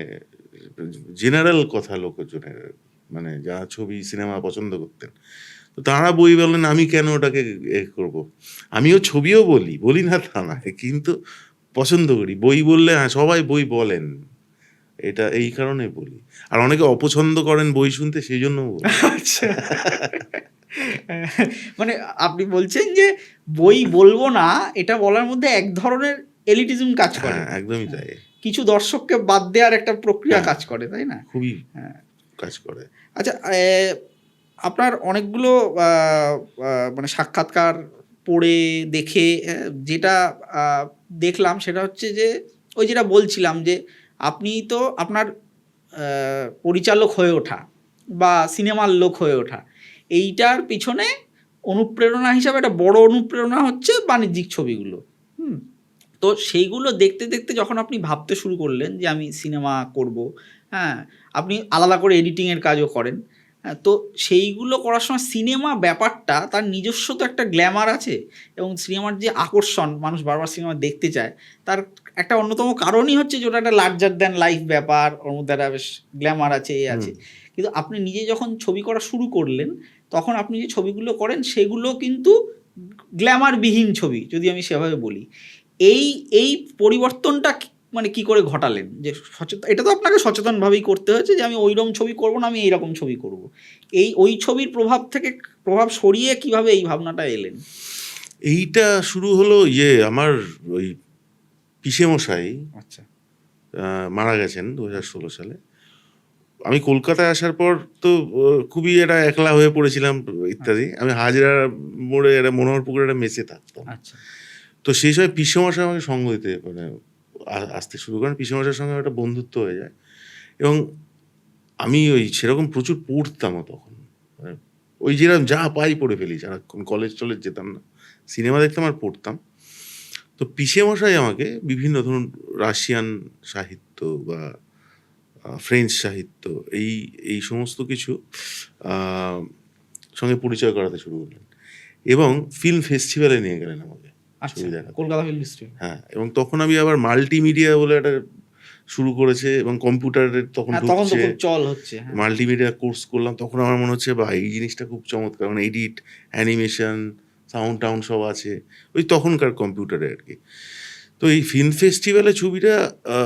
[SPEAKER 1] জেনারেল কথা লোকজনের, মানে যারা ছবি সিনেমা পছন্দ করতেন, তো তারা বই বললেন, আমি কেন ওটাকে করবো, আমিও ছবিও বলি না তা না, কিন্তু পছন্দ করি। বই বললে হ্যাঁ সবাই বই বলেন, এটা এই কারণে বলি, আর অনেকে অপছন্দ করেন বই শুনতে, সেই জন্য বলি।
[SPEAKER 2] মানে আপনি বলছেন যে বই বলবো না, এটা বলার মধ্যে এক ধরনের এলিটিজম কাজ করে,
[SPEAKER 1] হ্যাঁ, একদমই তাই।
[SPEAKER 2] কিছু দর্শককে বাদ দেওয়ার একটা প্রক্রিয়া
[SPEAKER 1] হ্যাঁ,
[SPEAKER 2] কাজ করে, তাই না?
[SPEAKER 1] খুবই
[SPEAKER 2] হ্যাঁ।
[SPEAKER 1] কাজ করে।
[SPEAKER 2] আচ্ছা, আপনার অনেকগুলো মানে সাক্ষাৎকার পড়ে দেখে যেটা দেখলাম সেটা হচ্ছে যে ওই যেটা বলছিলাম যে আপনি তো আপনার পরিচালক হয়ে ওঠা বা সিনেমার লোক হয়ে ওঠা, এইটার পিছনে অনুপ্রেরণা হিসাবে একটা বড় অনুপ্রেরণা হচ্ছে বাণিজ্যিক ছবিগুলো। হুম। তো সেইগুলো দেখতে দেখতে যখন আপনি ভাবতে শুরু করলেন যে আমি সিনেমা করব, হ্যাঁ, আপনি আলাদা করে এডিটিংয়ের কাজও করেন। হ্যাঁ, তো সেইগুলো করার সময় সিনেমা ব্যাপারটা তার নিজস্ব তো একটা গ্ল্যামার আছে, এবং সিনেমার যে আকর্ষণ, মানুষ বারবার সিনেমা দেখতে চায়, তার একটা অন্যতম কারণই হচ্ছে যে ওটা একটা লার্জার দ্যান লাইফ ব্যাপার, ওর মধ্যে একটা বেশ গ্ল্যামার আছে, এ আছে। কিন্তু আপনি নিজে যখন ছবি করা শুরু করলেন, তখন আপনি যে ছবিগুলো করেন সেগুলো কিন্তু গ্ল্যামারবিহীন ছবি, যদি আমি সেভাবে বলি। এই এই পরিবর্তনটা মানে কি করে ঘটালেন? যে সচেতন, এটা তো আপনাকে সচেতনভাবেই করতে হয়েছে যে আমি ওইরকম ছবি করব না, আমি এইরকম ছবি করব। ওই ছবির প্রভাব থেকে প্রভাব সরিয়ে কিভাবে এই ভাবনাটা এলেন?
[SPEAKER 1] এইটা শুরু হলো আমার ওই পিসেমশাই
[SPEAKER 2] আচ্ছা।
[SPEAKER 1] মারা গেছেন 2016 সালে। আমি কলকাতায় আসার পর তো খুবই একটা একলা হয়ে পড়েছিলাম ইত্যাদি। আমি হাজরা মোড়ে একটা মনোহরপুকুরে একটা মেসে থাকতাম।
[SPEAKER 2] আচ্ছা।
[SPEAKER 1] তো সেই সময় পিসেমশাই আমাকে সঙ্গ দিতে মানে আসতে শুরু করেন। পিসেমশাইয়ের সঙ্গে একটা বন্ধুত্ব হয়ে যায়, এবং আমি ওই সেরকম প্রচুর পড়তামও তখন। মানে ওই যেরকম যা পাই পড়ে ফেলি, সারাক্ষণ কলেজ-টলেজ যেতাম না। সিনেমা দেখতাম আর পড়তাম। তো পিসেমশাই আমাকে বিভিন্ন ধরুন রাশিয়ান সাহিত্য বা ফ্রেঞ্চ সাহিত্য, এই সমস্ত কিছু সঙ্গে পরিচয় করাতে শুরু করলেন, এবং ফিল্ম ফেস্টিভ্যালে নিয়ে গেলেন আমাকে
[SPEAKER 2] আচ্ছা,
[SPEAKER 1] ছবি দেখাতে।
[SPEAKER 2] Kolkata film festival.
[SPEAKER 1] হ্যাঁ, এবং তখন আমি আবার মাল্টিমিডিয়া বলে একটা শুরু করেছে, এবং কম্পিউটারের তখন
[SPEAKER 2] হ্যাঁ, তখন তো
[SPEAKER 1] ঢুকছে।
[SPEAKER 2] খুব চল হচ্ছে। হ্যাঁ।
[SPEAKER 1] মাল্টিমিডিয়া কোর্স করলাম। তখন আমার মনে হচ্ছে বাহ! এই জিনিসটা খুব চমৎকার। মানে এডিট, অ্যানিমেশন, সাউন্ড-টাউন্ড সব আছে। ওই তখনকার কম্পিউটারে আরকি। তো এই ফিল্ম ফেস্টিভ্যালে ছবিটা আ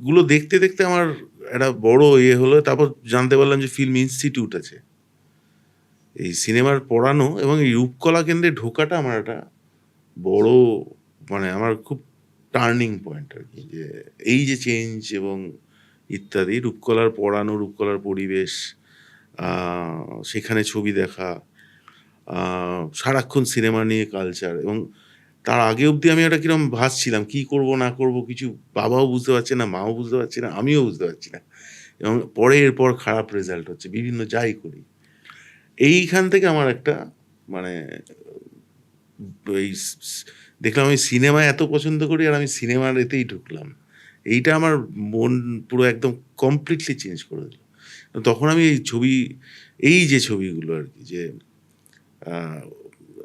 [SPEAKER 1] গুলো দেখতে, দেখতে আমার একটা বড় হলো। তারপর জানতে পারলাম যে ফিল্ম ইনস্টিটিউট আছে। এই সিনেমার পড়ানো এবং এই রূপকলা কেন্দ্রে ঢোকাটা আমার একটা বড়, মানে আমার খুব টার্নিং পয়েন্ট আরকি। যে এই যে চেঞ্জ এবং ইত্যাদি, রূপকলার পড়ানো, রূপকলার পরিবেশ, আ সেখানে ছবি দেখা, আ সারাক্ষণ সিনেমা নিয়ে কালচার, এবং তার আগে অব্দি আমি একটা কিরম ভাসছিলাম, কি করব না করব কিছু বাবাও বুঝতে পারছে না, মাও বুঝতে পারছে না, আমিও বুঝতে পারছি না। এবং পরের পর খারাপ রেজাল্ট হচ্ছে বিভিন্ন যাই করি। এইখান থেকে আমার একটা মানে এই স স দেখলাম আমি সিনেমা এত পছন্দ করি, আর আমি সিনেমার এতেই ঢুকলাম। এইটা আমার মন পুরো একদম কমপ্লিটলি চেঞ্জ করে দিল। তখন আমি এই যে ছবিগুলো আরকি, যে আ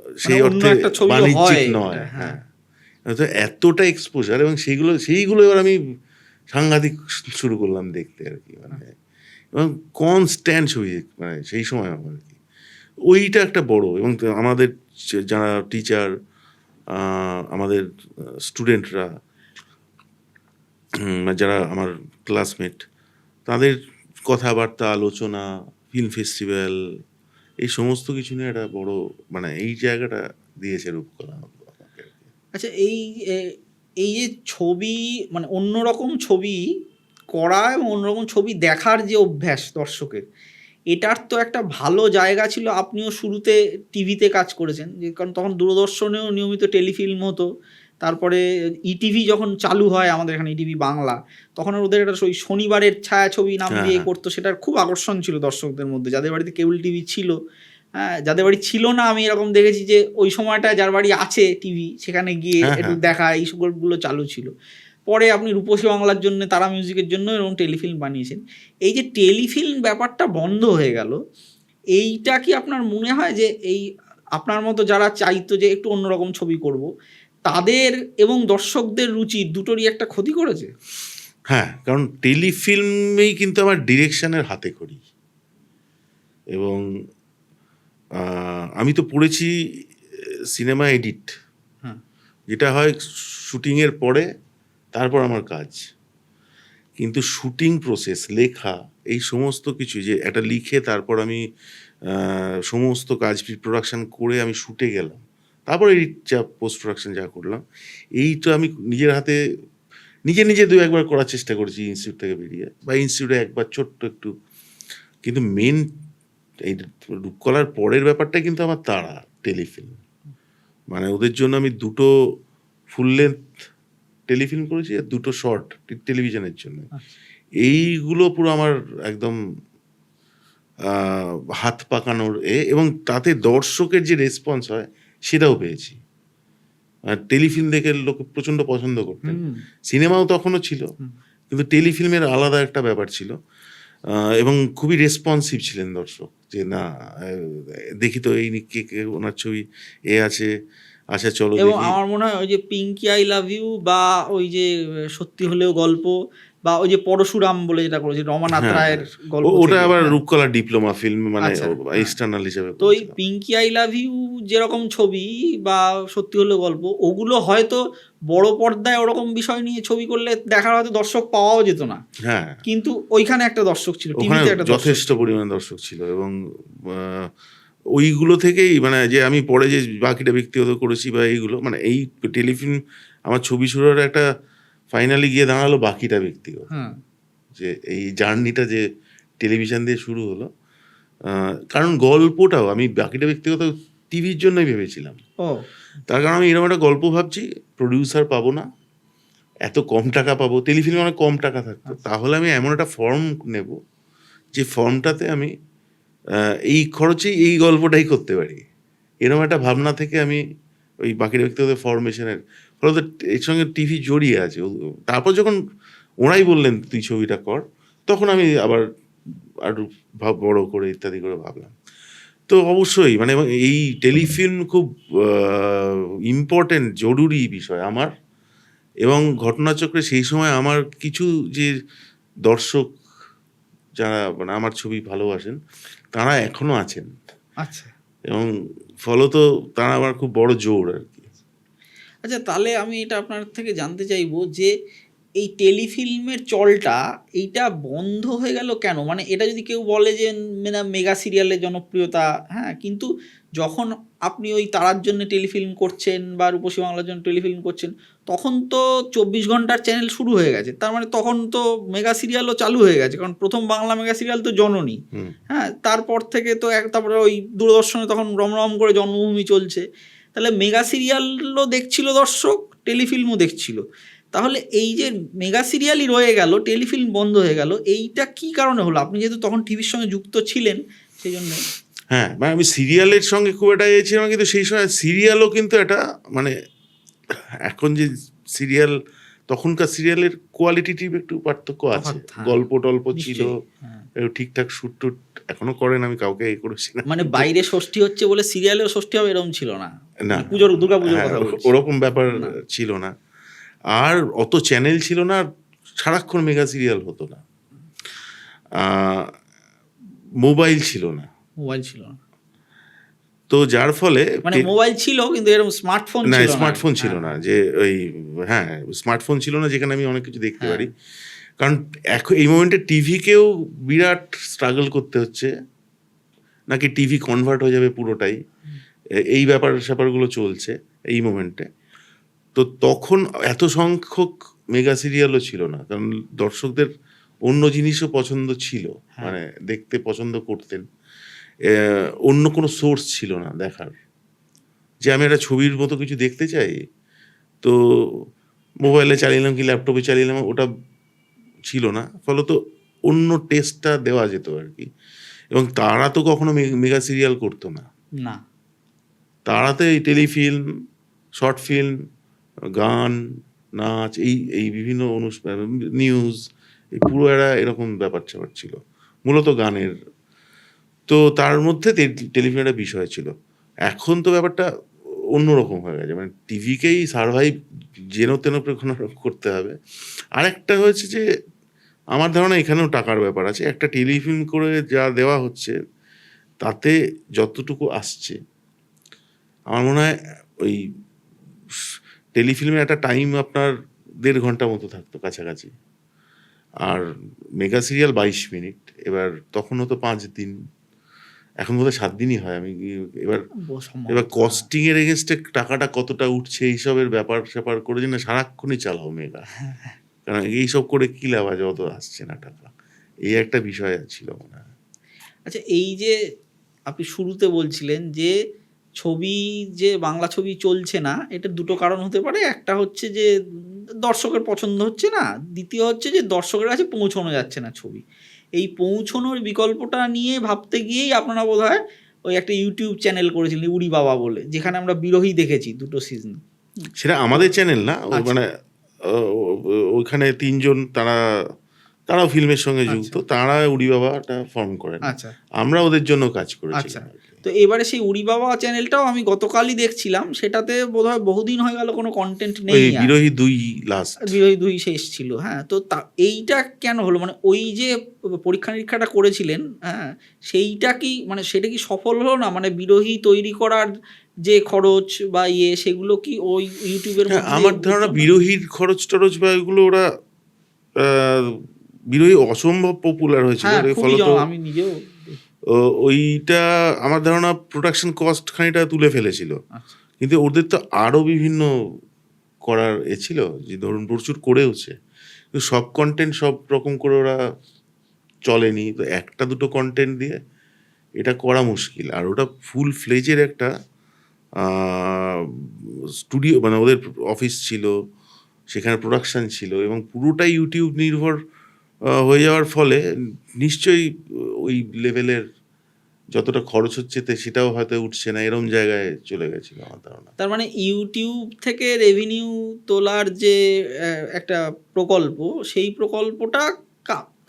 [SPEAKER 2] মানে
[SPEAKER 1] সেই
[SPEAKER 2] অন্য
[SPEAKER 1] অর্থে
[SPEAKER 2] একটা ছবিও
[SPEAKER 1] বাণিজ্যিক
[SPEAKER 2] হয়
[SPEAKER 1] নয়,
[SPEAKER 2] এটা, হ্যাঁ।
[SPEAKER 1] তো এতটা এক্সপোজার, এবং সেইগুলো এবার আমি সাংঘাতিক শুরু করলাম দেখতে আরকি। মানে এবং কনস্ট্যান্ট ছবি, মানে সেই সময় আমার আরকি। ওইটা একটা বড়, এবং আমাদের যারা টিচার, আ আমাদের স্টুডেন্টরা, যারা আমার ক্লাসমেট, তাদের কথাবার্তা, আলোচনা, ফিল্ম ফেস্টিভ্যাল, এই সমস্ত কিছু নিয়ে একটা বড়, মানে এই জায়গাটা দিয়েছে রূপকলা আমাকে আরকি।
[SPEAKER 2] আচ্ছা, এ এই যে ছবি, মানে অন্যরকম ছবি করা এবং অন্যরকম ছবি দেখার যে অভ্যাস দর্শকের, এটার তো একটা ভালো জায়গা ছিল। আপনিও শুরুতে টিভিতে কাজ করেছেন, যে কারণ তখন দূরদর্শনেও নিয়মিত টেলিফিল্ম হতো। তারপরে ইটিভি যখন চালু হয় আমাদের এখানে, ইটিভি বাংলা, তখন ওদের একটা ওই শনিবারের ছায়াছবি নাম
[SPEAKER 1] হ্যাঁ,
[SPEAKER 2] দিয়ে
[SPEAKER 1] হ্যাঁ।
[SPEAKER 2] করতো, সেটার খুব আকর্ষণ ছিল দর্শকদের মধ্যে। যাদের বাড়িতে কেবল টিভি ছিল, হ্যাঁ, যাদের বাড়ি ছিল না, আমি এরকম দেখেছি যে ওই সময়টায় যার বাড়ি আছে টিভি, সেখানে গিয়ে
[SPEAKER 1] হ্যাঁ,
[SPEAKER 2] একটু
[SPEAKER 1] হ্যাঁ।
[SPEAKER 2] দেখা, এই সকলগুলো চালু ছিল। পরে আপনি রূপসী বাংলার জন্য, তারা মিউজিকের জন্য এরকম টেলিফিল্ম বানিয়েছেন। এই যে টেলিফিল্ম ব্যাপারটা বন্ধ হয়ে গেল, এইটা কি আপনার মনে হয় যে এই আপনার মতো যারা চাইতো যে একটু অন্যরকম ছবি করব, তাদের এবং দর্শকদের রুচির দুটোরই একটা ক্ষতি করেছে?
[SPEAKER 1] হ্যাঁ, কারণ টেলিফিল্মেই কিন্তু আমার ডিরেকশনের হাতেখড়ি, এবং আ আমি তো পড়েছি সিনেমা এডিট।
[SPEAKER 2] হ্যাঁ।
[SPEAKER 1] যেটা হয় শুটিং এর পরে, তারপর আমার কাজ। কিন্তু শুটিং প্রসেস, লেখা, এই সমস্ত কিছু যে একটা লিখে তারপর আমি সমস্ত কাজ প্রি প্রোডাকশন করে আমি শুটে গেলাম, তারপরে এই যা পোস্ট প্রোডাকশন যা করলাম, এইটা আমি নিজের হাতে নিজে দু একবার করার চেষ্টা করেছি ইনস্টিটিউট থেকে বেরিয়ে, বা ইনস্টিটিউটে একবার ছোট্ট একটু। কিন্তু মেন এই রূপকলার পরের ব্যাপারটা কিন্তু আমার তারা টেলিফিল্ম, মানে ওদের জন্য আমি 2টো ফুল লেন্থ টেলিফিল্ম করেছি আর 2টো শর্ট টেলিভিশনের জন্য। এইগুলো পুরো আমার একদম হাত পাকানোর এবং তাতে দর্শকের যে রেসপন্স হয় সেটাও পেয়েছি। আর টেলিফিল্ম দেখে লোক প্রচণ্ড পছন্দ করতেন, সিনেমাও তখনও ছিল, কিন্তু টেলিফিল্মের আলাদা একটা ব্যাপার ছিল। এবং খুবই রেসপন্সিভ ছিলেন দর্শক, যে না দেখি তো এই কে ওনার ছবি এ আছে, আচ্ছা চলো
[SPEAKER 2] এবং
[SPEAKER 1] দেখি।
[SPEAKER 2] আমার মনে হয় ওই যে পিঙ্কি আই লাভ ইউ, বা ওই যে সত্যি হলেও গল্প, বা ওই যে পরশুরাম বলে যেটা করেছে রমানাথ
[SPEAKER 1] হ্যাঁ,
[SPEAKER 2] রায়ের গল্প
[SPEAKER 1] ওটা
[SPEAKER 2] থেকে,
[SPEAKER 1] আবার
[SPEAKER 2] হ্যাঁ।
[SPEAKER 1] রূপকলা ডিপ্লোমা ফিল্ম, মানে
[SPEAKER 2] আচ্ছা,
[SPEAKER 1] এক্সটার্নাল হিসেবে
[SPEAKER 2] তো ওই
[SPEAKER 1] করেছিলাম।
[SPEAKER 2] পিঙ্কি আই লাভ ইউ যেরকম ছবি বা সত্যি হলেও গল্প, ওগুলো হয়তো বড় পর্দায় ওরকম বিষয় নিয়ে ছবি করলে দেখার হয়তো দর্শক পাওয়াও যেত না,
[SPEAKER 1] হ্যাঁ,
[SPEAKER 2] কিন্তু ওইখানে একটা দর্শক ছিল,
[SPEAKER 1] ওখানে
[SPEAKER 2] টিভিতে একটা দর্শক
[SPEAKER 1] যথেষ্ট
[SPEAKER 2] ছিল।
[SPEAKER 1] পরিমাণ দর্শক ছিল। এবং ওইগুলো থেকেই মানে যে আমি পরে যে বাকিটা ব্যক্তিগত করেছি বা এইগুলো, মানে এই টেলিফিল্ম আমার ছবি শুরুর একটা ফাইনালি গিয়ে দাঁড়ালো বাকিটা ব্যক্তিগত,
[SPEAKER 2] হ্যাঁ,
[SPEAKER 1] যে এই জার্নিটা যে টেলিভিশন দিয়ে শুরু হলো। কারণ গল্পটাও আমি বাকিটা ব্যক্তিগত টিভির জন্যই ভেবেছিলাম।
[SPEAKER 2] ও
[SPEAKER 1] তার কারণ আমি এরকম একটা গল্প ভাবছি, প্রডিউসার পাবো না, এত কম টাকা পাবো, টেলিফিল্মে অনেক কম টাকা থাকতো, তাহলে আমি এমন একটা ফর্ম নেব যে ফর্মটাতে আমি এই খরচেই এই গল্পটাই করতে পারি, এরকম একটা ভাবনা থেকে আমি ওই বাকিটা ব্যক্তিগত ফরমেশনের ফলত এর সঙ্গে টিভি জড়িয়ে আছে। তারপর যখন ওনাই বললেন তুই ছবিটা কর, তখন আমি আবার আরো বড় করে ইত্যাদি করে ভাবলাম। তো অবশ্যই মানে এই টেলিফিল্ম খুব ইম্পর্টেন্ট, জরুরি বিষয় আমার। এবং ঘটনাচক্রে সেই সময় আমার কিছু যে দর্শক যারা মানে আমার ছবি ভালোবাসেন, তারা এখনো আছেন,
[SPEAKER 2] আচ্ছা
[SPEAKER 1] এবং ফলত তারা আমার খুব বড় জোর আর কি।
[SPEAKER 2] আচ্ছা, তাহলে আমি এটা আপনার থেকে জানতে চাইবো যে এই টেলিফিল্মের চলটা এইটা বন্ধ হয়ে গেল কেন? মানে এটা যদি কেউ বলে যে মানে মেগা সিরিয়ালের জনপ্রিয়তা, হ্যাঁ, কিন্তু যখন আপনি ওই তারার জন্য টেলিফিল্ম করছেন বা রূপসী বাংলার জন্য টেলিফিল্ম করছেন, তখন তো 24 ঘন্টার চ্যানেল শুরু হয়ে গেছে, তার মানে তখন তো মেগা সিরিয়ালও চালু হয়ে গেছে, কারণ প্রথম বাংলা মেগা সিরিয়াল তো জননী, হ্যাঁ, তারপর থেকে তো তারপরে ওই দূরদর্শনে তখন রমরম করে জন্মভূমি চলছে, তাহলে মেগা সিরিয়ালও দেখছিল দর্শক, টেলিফিল্মও দেখছিল, তাহলে এই যে মেগা সিরিয়ালই রয়ে গেল, টেলিফিল্ম বন্ধ হয়ে গেল, এইটা কি কারণে হলো? আপনি যেহেতু তখন টিভির সঙ্গে যুক্ত ছিলেন সেই জন্য।
[SPEAKER 1] হ্যাঁ, মানে আমি সিরিয়ালের সঙ্গে খুব একটা ছিলাম, কিন্তু সেই সময় সিরিয়ালও কিন্তু একটা মানে এখন যে সিরিয়াল, তখনকার সিরিয়ালের কোয়ালিটিটিভ একটু পার্থক্য আছে,
[SPEAKER 2] হ্যাঁ,
[SPEAKER 1] গল্প টল্প ছিল,
[SPEAKER 2] নিশ্চয়ই, হ্যাঁ।
[SPEAKER 1] ঠিকঠাক শুট টুট এখনো করেন, আমি কাউকে করেছি না,
[SPEAKER 2] মানে বাইরে ষষ্ঠী হচ্ছে বলে সিরিয়ালেও ষষ্ঠী হবে এরকম ছিল না,
[SPEAKER 1] না
[SPEAKER 2] মানে পুজোর দুর্গা পুজোর
[SPEAKER 1] হ্যাঁ,
[SPEAKER 2] কথা বলছি।
[SPEAKER 1] ওরকম ব্যাপার
[SPEAKER 2] না।
[SPEAKER 1] ছিল না। আর অত চ্যানেল ছিল না, আর সারাক্ষণ মেগা সিরিয়াল হতো না, মোবাইল ছিল না,
[SPEAKER 2] মোবাইল ছিল না,
[SPEAKER 1] তো যার ফলে
[SPEAKER 2] মানে মোবাইল ছিল কিন্তু এরকম স্মার্টফোন
[SPEAKER 1] না,
[SPEAKER 2] ছিল না।
[SPEAKER 1] স্মার্টফোন ছিল
[SPEAKER 2] হ্যাঁ,
[SPEAKER 1] না, যে ওই হ্যাঁ স্মার্টফোন ছিল না যেখানে আমি অনেক কিছু দেখতে
[SPEAKER 2] হ্যাঁ।
[SPEAKER 1] পারি। কারণ এখন এই মোমেন্টে টিভিকেও বিরাট স্ট্রাগল করতে হচ্ছে, নাকি টিভি কনভার্ট হয়ে যাবে পুরোটাই, এই স্যাপারগুলো চলছে এই মোমেন্টে। তো তখন এত সংখ্যক মেগা সিরিয়ালও ছিল না, কারণ দর্শকদের অন্য জিনিসও পছন্দ ছিল, মানে দেখতে পছন্দ করতেন, অন্য কোনো সোর্স ছিল না দেখার, যে আমি একটা ছবির মতো কিছু দেখতে চাই, তো মোবাইলে চালিয়ে কি ল্যাপটপে চালিয়ে ওটা ছিল না, ফলত অন্য টেস্টটা দেওয়া যেত আর কি। এবং তারা তো কখনো মেগা সিরিয়াল করতো না,
[SPEAKER 2] না,
[SPEAKER 1] তারাতে এই টেলিফিল্ম, শর্ট ফিল্ম, গান, নাচ, এই বিভিন্ন অনুষ্ঠান, নিউজ, এই পুরো এরকম ব্যাপার স্যাপার ছিল, মূলত গানের। তো তার মধ্যে টেলিফিল্ম একটা বিষয় ছিল। এখন তো ব্যাপারটা অন্যরকম হয়ে গেছে, মানে টিভিকেই সারভাইভ যেন তেন করতে হবে। আরেকটা হয়েছে যে আমার ধারণা এখানেও টাকার ব্যাপার আছে, একটা টেলিফিল্ম করে যা দেওয়া হচ্ছে তাতে যতটুকু আসছে, আমার মনে হয় ওই টেলিফিল্মে একটা টাইম আপনার 1.5 ঘন্টা মতো থাকতো কাছাকাছি, আর মেগা সিরিয়াল 22 মিনিট, এবার তখন হতো 5 দিন, এখন বোধহয় 7 দিনই হয়। আমি এবার
[SPEAKER 2] সম্ভব।
[SPEAKER 1] এবার কস্টিং এর এগেইনস্টে টাকাটা কতটা উঠছে এইসবের ব্যাপার-স্যাপার করে যে না সারাক্ষণই চালাও মেগা। কারণ এইসব করে কি লাভ আছে, অত আসছে না টাকা। এই একটা বিষয় ছিল মনে হয়।
[SPEAKER 2] আচ্ছা, এই যে আপনি শুরুতে বলছিলেন যে ছবি, যে বাংলা ছবি চলছে না, এটার দুটো কারণ হতে পারে। একটা হচ্ছে যে দর্শকের পছন্দ হচ্ছে না, দ্বিতীয় হচ্ছে যে দর্শকের কাছে পৌঁছানো যাচ্ছে না ছবি। এই পৌঁছানোর বিকল্পটা নিয়ে ভাবতে গিয়েই আপনারা বোধহয় ওই একটা ইউটিউব চ্যানেল করেছিলেন উড়ি বাবা বলে, যেখানে আমরা বিরোহী দেখেছি 2টো সিজন।
[SPEAKER 1] সেটা আমাদের চ্যানেল না,
[SPEAKER 2] আচ্ছা।
[SPEAKER 1] মানে ওইখানে ৩ জন তারাও ফিল্মের সঙ্গে যুক্ত। তারা উড়ি বাবাটা ফর্ম করেন।
[SPEAKER 2] আচ্ছা
[SPEAKER 1] আমরা ওদের জন্য কাজ
[SPEAKER 2] আচ্ছা।
[SPEAKER 1] করেছিলাম।
[SPEAKER 2] তো এবারে সেই উড়ি বাবা চ্যানেলটাও আমি গতকালই দেখছিলাম, সেটাতে বোধহয় বহুদিন হয়ে গেল কোনো কন্টেন্ট
[SPEAKER 1] ওই
[SPEAKER 2] নেই আর।
[SPEAKER 1] বিরোহী ২ লাস্ট।
[SPEAKER 2] বিরোধী 2 শেষ ছিল। হ্যাঁ, তো এইটা কেন হলো? মানে ওই যে পরীক্ষা-নিরীক্ষাটা করেছিলেন, হ্যাঁ, সেইটা কি মানে সেটা কি সফল হলো না? মানে বিরোহী তৈরি করার যে খরচ বা সেগুলো কি ওই ইউটিউবের
[SPEAKER 1] হ্যাঁ,
[SPEAKER 2] মধ্যে
[SPEAKER 1] আমার ধারণা বিরোহীর খরচ-টরচ বা এগুলো ওরা আ বিরোহী অসম্ভব পপুলার হয়েছিল।
[SPEAKER 2] হ্যাঁ,
[SPEAKER 1] এর
[SPEAKER 2] খুবই
[SPEAKER 1] ফলত
[SPEAKER 2] আমি নিজেও
[SPEAKER 1] ওইটা আমার ধারণা প্রোডাকশন কস্ট খানিকটা তুলে ফেলেছিল।
[SPEAKER 2] আচ্ছা।
[SPEAKER 1] কিন্তু ওদের তো আরো বিভিন্ন করার ছিল, যে ধরুন প্রচুর করেওছে। কিন্তু সব কনটেন্ট সব রকম করে ওরা চলেনি। তো ১টা-২টো কনটেন্ট দিয়ে এটা করা মুশকিল। আর ওটা ফুল ফ্লেজের একটা আ স্টুডিও, মানে ওদের অফিস ছিল, সেখানে প্রোডাকশন ছিল এবং পুরোটাই ইউটিউব নির্ভর হয়ে যাওয়ার ফলে নিশ্চয়ই ওই লেভেলের যতটা খরচ হচ্ছে সেটাও হয়তো উঠছে না, এরম জায়গায় চলে গেছিল আমার ধারণা।
[SPEAKER 2] তার মানে ইউটিউব থেকে রেভিনিউ তোলার যে একটা প্রকল্প, সেই প্রকল্পটা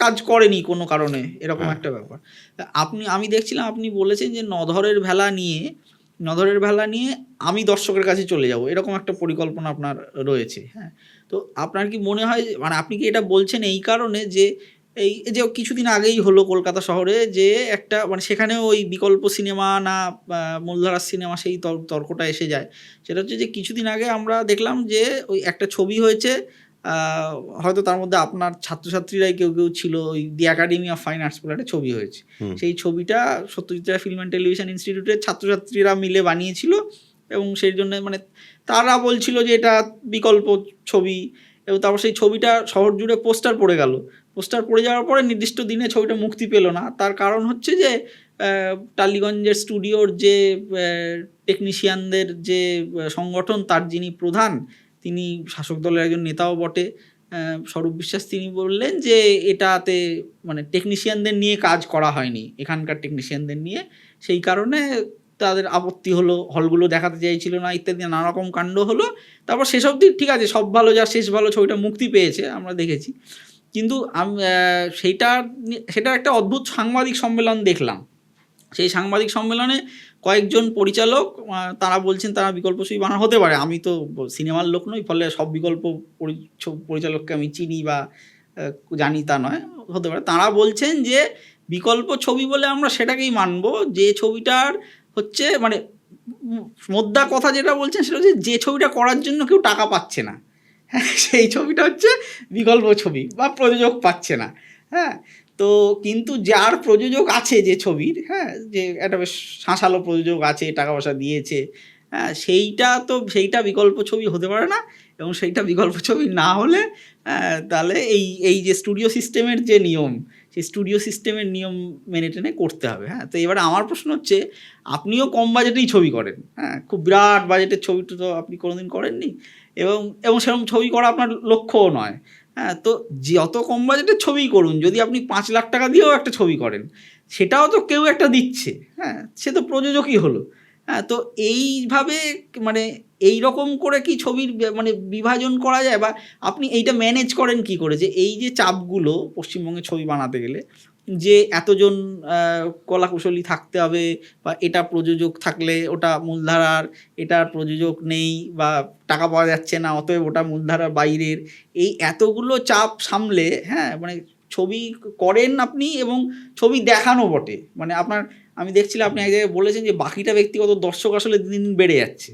[SPEAKER 2] কাজ করেনি কোনো কারণে, এরকম
[SPEAKER 1] হ্যাঁ।
[SPEAKER 2] একটা ব্যাপার। আমি দেখছিলাম আপনি বলেছেন যে নধরের ভেলা নিয়ে আমি দর্শকের কাছে চলে যাব, এরকম একটা পরিকল্পনা আপনার রয়েছে। হ্যাঁ, তো আপনার কি মনে হয়, মানে আপনি কি এটা বলছেন এই কারণে যে এই যে কিছুদিন আগেই হলো কলকাতা শহরে যে একটা, মানে সেখানে ওই বিকল্প সিনেমা না মূলধারার সিনেমা, সেই তর্কটা এসে যায়। সেটা হচ্ছে যে কিছুদিন আগে আমরা দেখলাম যে ওই একটা ছবি হয়েছে, হয়তো তার মধ্যে আপনার ছাত্রছাত্রীরাই কেউ ছিল, ওই দি একাডেমি অফ ফাইন আর্টস বলে একটা ছবি হয়েছে। সেই ছবিটা Satyajit Ray film and television ইনস্টিটিউটের ছাত্রছাত্রীরা মিলে বানিয়েছিল এবং সেই জন্য মানে তারা বলছিল যে এটা বিকল্প ছবি। এবং তারপর সেই ছবিটা শহর জুড়ে পোস্টার পড়ে গেল। পোস্টার পড়ে যাওয়ার পরে নির্দিষ্ট দিনে ছবিটা মুক্তি পেল না। তার কারণ হচ্ছে যে টালিগঞ্জের স্টুডিওর যে টেকনিশিয়ানদের যে সংগঠন, তার যিনি প্রধান, তিনি শাসক দলের একজন নেতাও বটে, স্বরূপ বিশ্বাস, তিনি বললেন যে এটাতে মানে টেকনিশিয়ানদের নিয়ে কাজ করা হয়নি, এখানকার টেকনিশিয়ানদের নিয়ে, সেই কারণে তাদের আপত্তি হলো, হলগুলো দেখাতে চাইছিল না, ইত্যাদি নানা রকম কাণ্ড হলো। তারপর সেসব দিক ঠিক আছে, সব ভালো যা শেষ ভালো, ছবিটা মুক্তি পেয়েছে, আমরা দেখেছি। কিন্তু সেটার একটা অদ্ভুত সাংবাদিক সম্মেলন দেখলাম। সেই সাংবাদিক সম্মেলনে কয়েকজন পরিচালক তারা বলছেন তারা বিকল্প ছবি বানানো হতে পারে, আমি তো সিনেমার লোক নই, ফলে সব বিকল্প পরিচালককে আমি চিনি বা জানি তা নয়, হতে পারে। তারা বলছেন যে বিকল্প ছবি বলে আমরা সেটাকেই মানব যে ছবিটার হচ্ছে, মানে মোদ্দা কথা যেটা বলছেন সেটা হচ্ছে যে ছবিটা করার জন্য কেউ টাকা পাচ্ছে না, হ্যাঁ, সেই ছবিটা হচ্ছে বিকল্প ছবি, বা প্রযোজক পাচ্ছে না। হ্যাঁ, তো কিন্তু যার প্রযোজক আছে যে ছবির, হ্যাঁ, যে একটা বেশ শাঁসালো প্রযোজক আছে, টাকা পয়সা দিয়েছে, হ্যাঁ, সেইটা বিকল্প ছবি হতে পারে না। এবং সেইটা বিকল্প ছবি না হলে তাহলে এই যে স্টুডিও সিস্টেমের যে নিয়ম, সেই স্টুডিও সিস্টেমের নিয়ম মেনে টেনে করতে হবে। হ্যাঁ, তো এবারে আমার প্রশ্ন হচ্ছে, আপনিও কম বাজেটেই ছবি করেন, হ্যাঁ, খুব বিরাট বাজেটের ছবিটা তো আপনি কোনোদিন করেননি, এবং সেরকম ছবি করা আপনার লক্ষ্যও নয়। হ্যাঁ, তো যত কম বাজেটের ছবিই করুন, যদি আপনি 5 লাখ টাকা দিয়েও একটা ছবি করেন, সেটাও তো কেউ একটা দিচ্ছে, হ্যাঁ, সে তো প্রযোজকই হলো। হ্যাঁ, তো এইভাবে মানে এই রকম করে কি ছবির মানে বিভাজন করা যায়, বা আপনি এইটা ম্যানেজ করেন কি করে, যে এই যে চাপগুলো পশ্চিমবঙ্গে ছবি বানাতে গেলে, যে এতজন কলাকুশলী থাকতে হবে, বা এটা প্রযোজক থাকলে ওটা মূলধারার, এটার প্রযোজক নেই বা টাকা পাওয়া যাচ্ছে না, অতএব ওটা মূলধারার বাইরের, এই এতগুলো চাপ সামলে, হ্যাঁ, মানে ছবি করেন আপনি এবং ছবি দেখানো বটে। মানে আমি দেখছিলাম আপনি এক জায়গায় বলেছেন যে বাকিটা ব্যক্তিগত, দর্শক আসলে দিন দিন বেড়ে যাচ্ছে।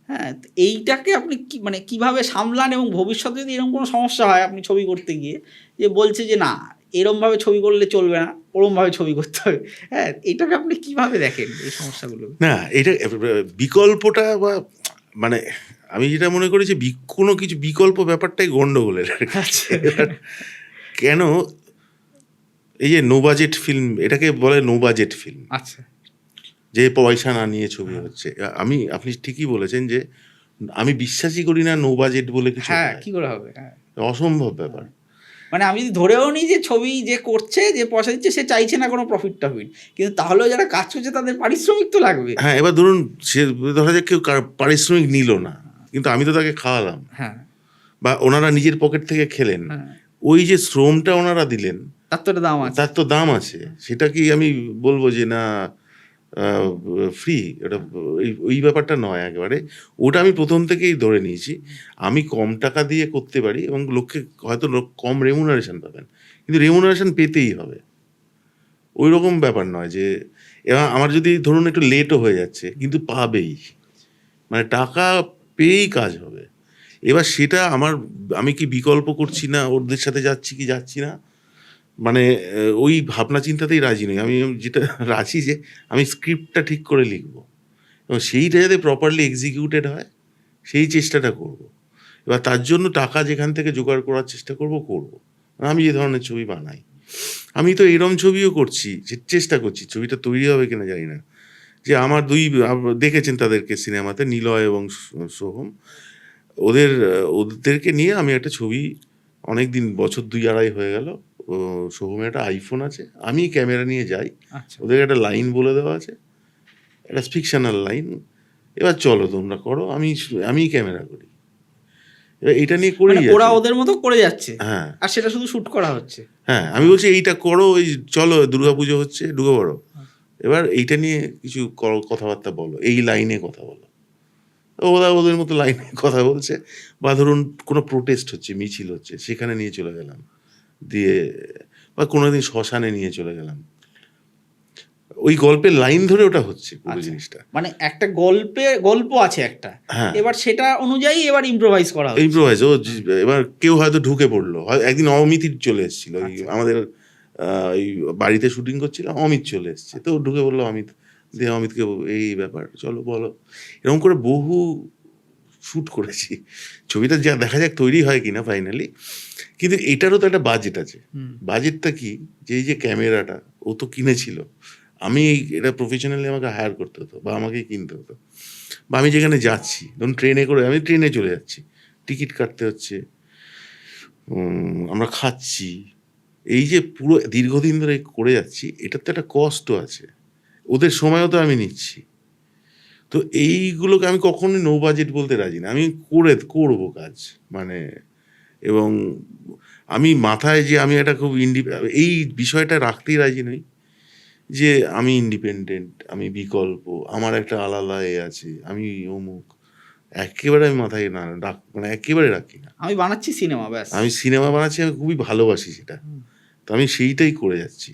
[SPEAKER 2] হ্যাঁ, তো এইটাকে আপনি কি মানে কিভাবে সামলান, এবং ভবিষ্যতে যদি এরকম কোনো সমস্যা হয় আপনি ছবি করতে গিয়ে, যে বলছে যে না এরমভাবে ছবি করলে চলবে না, ওরমভাবে ছবি করতে হবে, হ্যাঁ, এটাকে আপনি কিভাবে দেখেন এই সমস্যাগুলো?
[SPEAKER 1] না, এটা বিকল্পটা বা মানে আমি যেটা মনে করি যে কোনো কিছু বিকল্প ব্যাপারটাই গন্ডগোলের আর কি।
[SPEAKER 2] আচ্ছা।
[SPEAKER 1] এবার কেন এই যে নো বাজেট ফিল্ম, এটাকে বলে নো বাজেট ফিল্ম,
[SPEAKER 2] আচ্ছা।
[SPEAKER 1] যে পয়সা না নিয়ে ছবি হচ্ছে। আপনি ঠিকই বলেছেন যে আমি বিশ্বাসই করি না নো বাজেট বলে কিছু
[SPEAKER 2] হ্যাঁ,
[SPEAKER 1] হয়।
[SPEAKER 2] কি করে হবে? হ্যাঁ,
[SPEAKER 1] অসম্ভব ব্যাপার।
[SPEAKER 2] মানে আমি যদি ধরেও নিই যে ছবি যে করছে, যে পয়সা দিচ্ছে, সে চাইছে না কোনো প্রফিট টফিট, কিন্তু তাহলেও যারা কাজ করছে তাদের পারিশ্রমিক তো লাগবে।
[SPEAKER 1] হ্যাঁ, এবার ধরুন সে ধরা যাক কেউ পারিশ্রমিক নিল না, কিন্তু আমি তো তাকে খাওয়ালাম,
[SPEAKER 2] হ্যাঁ,
[SPEAKER 1] বা ওনারা নিজের পকেট থেকে খেলেন,
[SPEAKER 2] হ্যাঁ,
[SPEAKER 1] ওই যে শ্রমটা ওনারা দিলেন
[SPEAKER 2] তার তো একটা দাম আছে।
[SPEAKER 1] তার তো দাম আছে। সেটা কি আমি বলবো যে না ফ্রি? এটা ওই ব্যাপারটা নয় একেবারে। ওটা আমি প্রথম থেকেই ধরে নিয়েছি। আমি কম টাকা দিয়ে করতে পারি এবং লোককে হয়তো কম রেমুনারেশন পাবেন, কিন্তু রেমুনারেশন পেতেই হবে। ওই রকম ব্যাপার নয় যে এবার আমার যদি ধরুন একটু লেটও হয়ে যাচ্ছে, কিন্তু পাবেই, মানে টাকা পেয়েই কাজ হবে। এবার সেটা আমি কি বিকল্প করছি না, ওদের সাথে যাচ্ছি কি যাচ্ছি না, মানে ওই ভাবনা চিন্তাতেই রাজি নই। আমি যেটা রাজি যে আমি স্ক্রিপ্টটা ঠিক করে লিখবো এবং সেইটা যাতে প্রপারলি এক্সিকিউটেড হয় সেই চেষ্টাটা করব। এবার তার জন্য টাকা যেখান থেকে জোগাড় করার চেষ্টা করব। আমি যে ধরনের ছবি বানাই, আমি তো এরম ছবিও করছি, যে চেষ্টা করছি, ছবিটা তৈরি হবে কিনা জানি না, যে আমার দেখেছেন তাদেরকে সিনেমাতে, নিলয় এবং সোহম, ওদেরকে নিয়ে আমি একটা ছবি অনেক দিন, বছর 2-2.5 হয়ে গেল। সোহমের একটা আইফোন আছে, আমি ক্যামেরা নিয়ে যাই,
[SPEAKER 2] আচ্ছা,
[SPEAKER 1] ওদের একটা লাইন বলে দেওয়া আছে, একটা ফিকশনাল লাইন, এবার চলো তোমরা করো, আমি ক্যামেরা করি। এবার এটা নিয়ে করেই
[SPEAKER 2] মানে ওরা
[SPEAKER 1] যাচ্ছি।
[SPEAKER 2] ওদের মতো করে যাচ্ছে,
[SPEAKER 1] হ্যাঁ,
[SPEAKER 2] আর সেটা শুধু শুট করা হচ্ছে।
[SPEAKER 1] হ্যাঁ, আমি বলছি এইটা করো, ওই চলো দুর্গাপুজো হচ্ছে, ঢুকে পড়ো, এবার এইটা নিয়ে কিছু কথাবার্তা বলো, এই লাইনে কথা বলো। ওরা ওদের মতো লাইনে কথা বলছে, বা ধরুন কোনো প্রোটেস্ট হচ্ছে, মিছিল হচ্ছে, সেখানে নিয়ে চলে গেলাম, দিয়ে বা কোনোদিন শ্মশানে নিয়ে চলে গেলাম, ওই গল্পের লাইন ধরে ওটা হচ্ছে পুরো
[SPEAKER 2] আচ্ছা,
[SPEAKER 1] জিনিসটা।
[SPEAKER 2] মানে একটা গল্প আছে একটা,
[SPEAKER 1] হ্যাঁ,
[SPEAKER 2] এবার সেটা অনুযায়ী এবার ইম্প্রোভাইজ করা হচ্ছে।
[SPEAKER 1] ইম্প্রোভাইজ এবার কেউ হয়তো ঢুকে পড়লো, একদিন অমিত চলে এসেছিল,
[SPEAKER 2] আচ্ছা।
[SPEAKER 1] আমাদের এই বাড়িতে শুটিং করছিলাম, অমিত চলে এসছে, তো ঢুকে পড়লো অমিত, দিয়ে অমিতকে এই ব্যাপার চলো বলো, এরকম করে বহু শ্যুট করেছি। ছবিটা যা দেখা যাক তৈরি হয় কিনা ফাইনালি, কিন্তু এটারও তো একটা বাজেট আছে। বাজেটটা কি, যে এই যে ক্যামেরাটা ও তো কিনেছিল, এটা প্রফেশনালি আমাকে হায়ার করতে হতো, বা আমাকে কিনতে হতো, বা আমি যেখানে যাচ্ছি, ধরুন আমি ট্রেনে চলে যাচ্ছি, টিকিট কাটতে হচ্ছে, আমরা খাচ্ছি, এই যে পুরো দীর্ঘদিন ধরে করে যাচ্ছি, এটার তো একটা কষ্টও আছে, ওদের সময়ও তো আমি নিচ্ছি। তো এইগুলোকে আমি কখনোই নো বাজেট বলতে রাজি না। আমি করবো কাজ, মানে, এবং আমি মাথায় যে আমি একটা খুব এই বিষয়টা রাখতেই রাজি নই যে আমি ইন্ডিপেন্ডেন্ট, আমি বিকল্প, আমার একটা আলাদা আছে, আমি অমুক, একেবারে আমি মাথায় মানে একেবারে রাখি না।
[SPEAKER 2] আমি বানাচ্ছি সিনেমা, ব্যাস।
[SPEAKER 1] আমি সিনেমা বানাচ্ছি, আমি খুবই ভালোবাসি সেটা, তো আমি সেইটাই করে যাচ্ছি।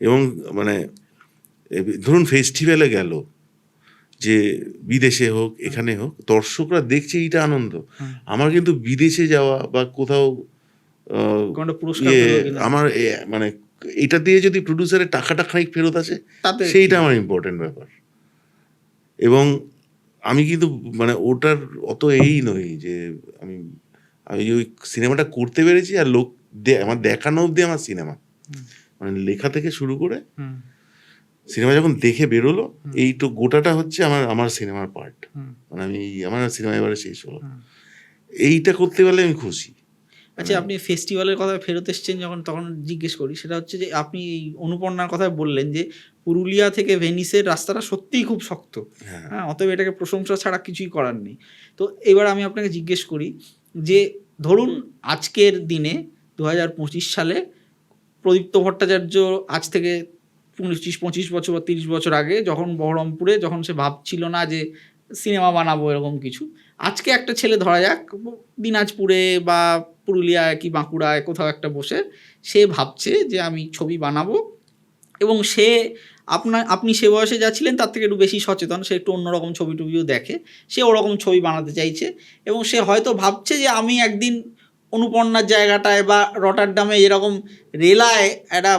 [SPEAKER 1] এবং মানে ধরুন ফেস্টিভ্যালে গেল, যে বিদেশে হোক এখানে হোক, দর্শকরা দেখছে, এইটা আনন্দ। আমার কিন্তু বিদেশে যাওয়া বা কোথাও
[SPEAKER 2] কোনটা পুরস্কার পেলো কিনা,
[SPEAKER 1] আমার মানে এটা দিয়ে যদি প্রডিউসারের টাকাটা খানিক ফেরত আসে,
[SPEAKER 2] তাতে
[SPEAKER 1] সেইটা আমার ইম্পর্টেন্ট ব্যাপার। এবং আমি কিন্তু মানে ওটার অত নই যে আমি আমি ওই সিনেমাটা করতে পেরেছি আর আমার দেখানো অবধি আমার সিনেমা, মানে লেখা থেকে শুরু করে সিনেমা যখন দেখে বেরোলো, এই তো গোটাটা হচ্ছে আমার সিনেমার পার্ট, মানে আমার সিনেমা এবারে শেষ হলো, এইটা করতে পারলে আমি খুশি।
[SPEAKER 2] আচ্ছা, আপনি ফেস্টিভ্যালের কথা ফেরত এসছেন যখন, তখন জিজ্ঞেস করি, সেটা হচ্ছে যে আপনি এই অনুপর্ণার কথা বললেন যে পুরুলিয়া থেকে ভেনিসের রাস্তাটা সত্যিই খুব শক্ত, হ্যাঁ, অতএব এটাকে প্রশংসা ছাড়া কিছুই করার নেই। তো এবার আমি আপনাকে জিজ্ঞেস করি যে ধরুন আজকের দিনে 2025 সালে প্রদীপ্ত ভট্টাচার্য আজ থেকে 25 বছর বা 30 বছর আগে যখন বহরমপুরে, যখন সে ভাবছিল না যে সিনেমা বানাবো এরকম কিছু, আজকে একটা ছেলে ধরা যাক দিনাজপুরে বা পুরুলিয়ায় কি বাঁকুড়ায় কোথাও একটা বসে সে ভাবছে যে আমি ছবি বানাবো এবং সে আপনি সে বয়সে যা ছিলেন তার থেকে একটু বেশি সচেতন, সে একটু অন্যরকম ছবি টবিও দেখে, সে ওরকম ছবি বানাতে চাইছে এবং সে হয়তো ভাবছে যে আমি একদিন অনুপর্ণার জায়গাটায় বা রটারডামে এরকম রেলায় একটা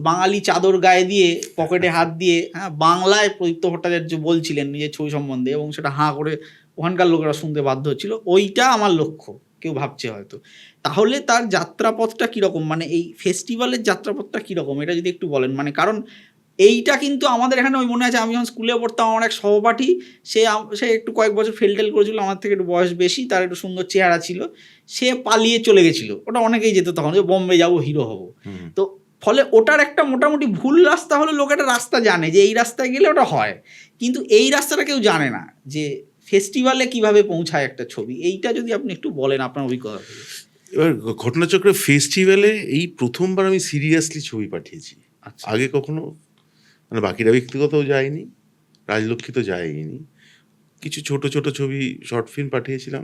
[SPEAKER 2] বাঙালি চাদর গায়ে দিয়ে পকেটে হাত দিয়ে, হ্যাঁ, বাংলায় প্রদীপ্ত ভট্টাচার্য বলছিলেন নিজের ছবি সম্বন্ধে এবং সেটা হাঁ করে ওখানকার লোকেরা শুনতে বাধ্য হচ্ছিল, ওইটা আমার লক্ষ্য কেউ ভাবছে হয়তো। তাহলে তার যাত্রাপথটা কীরকম, মানে এই ফেস্টিভ্যালের যাত্রাপথটা কীরকম, এটা যদি একটু বলেন। মানে কারণ এইটা কিন্তু আমাদের এখানে ওই মনে আছে আমি যখন স্কুলে পড়তাম আমার এক সহপাঠী, সে একটু কয়েক বছর ফেলটেল করেছিল, আমার থেকে একটু বয়স বেশি, তার একটু সুন্দর চেহারা ছিল, সে পালিয়ে চলে গেছিলো, ওটা অনেকেই যেত তখন যে বোম্বে যাবো হিরো হব। তো ফলে ওটার একটা মোটামুটি ভুল রাস্তা হলে লোক একটা রাস্তা জানে যে এই রাস্তায় গেলে ওটা হয়, কিন্তু এই রাস্তাটা কেউ জানে না যে ফেস্টিভ্যালে কিভাবে পৌঁছায় একটা ছবি। এইটা যদি আপনি একটু বলেন আপনার অভিজ্ঞতা থেকে।
[SPEAKER 1] এবার ঘটনাচক্রে ফেস্টিভ্যালে এই প্রথমবার আমি সিরিয়াসলি ছবি পাঠিয়েছি।
[SPEAKER 2] আচ্ছা।
[SPEAKER 1] আগে কখনো, মানে বাকিরা ব্যক্তিগতও যায়নি, রাজলক্ষ্মী তো যায়নি, কিছু ছোট ছোট ছবি শর্ট ফিল্ম পাঠিয়েছিলাম,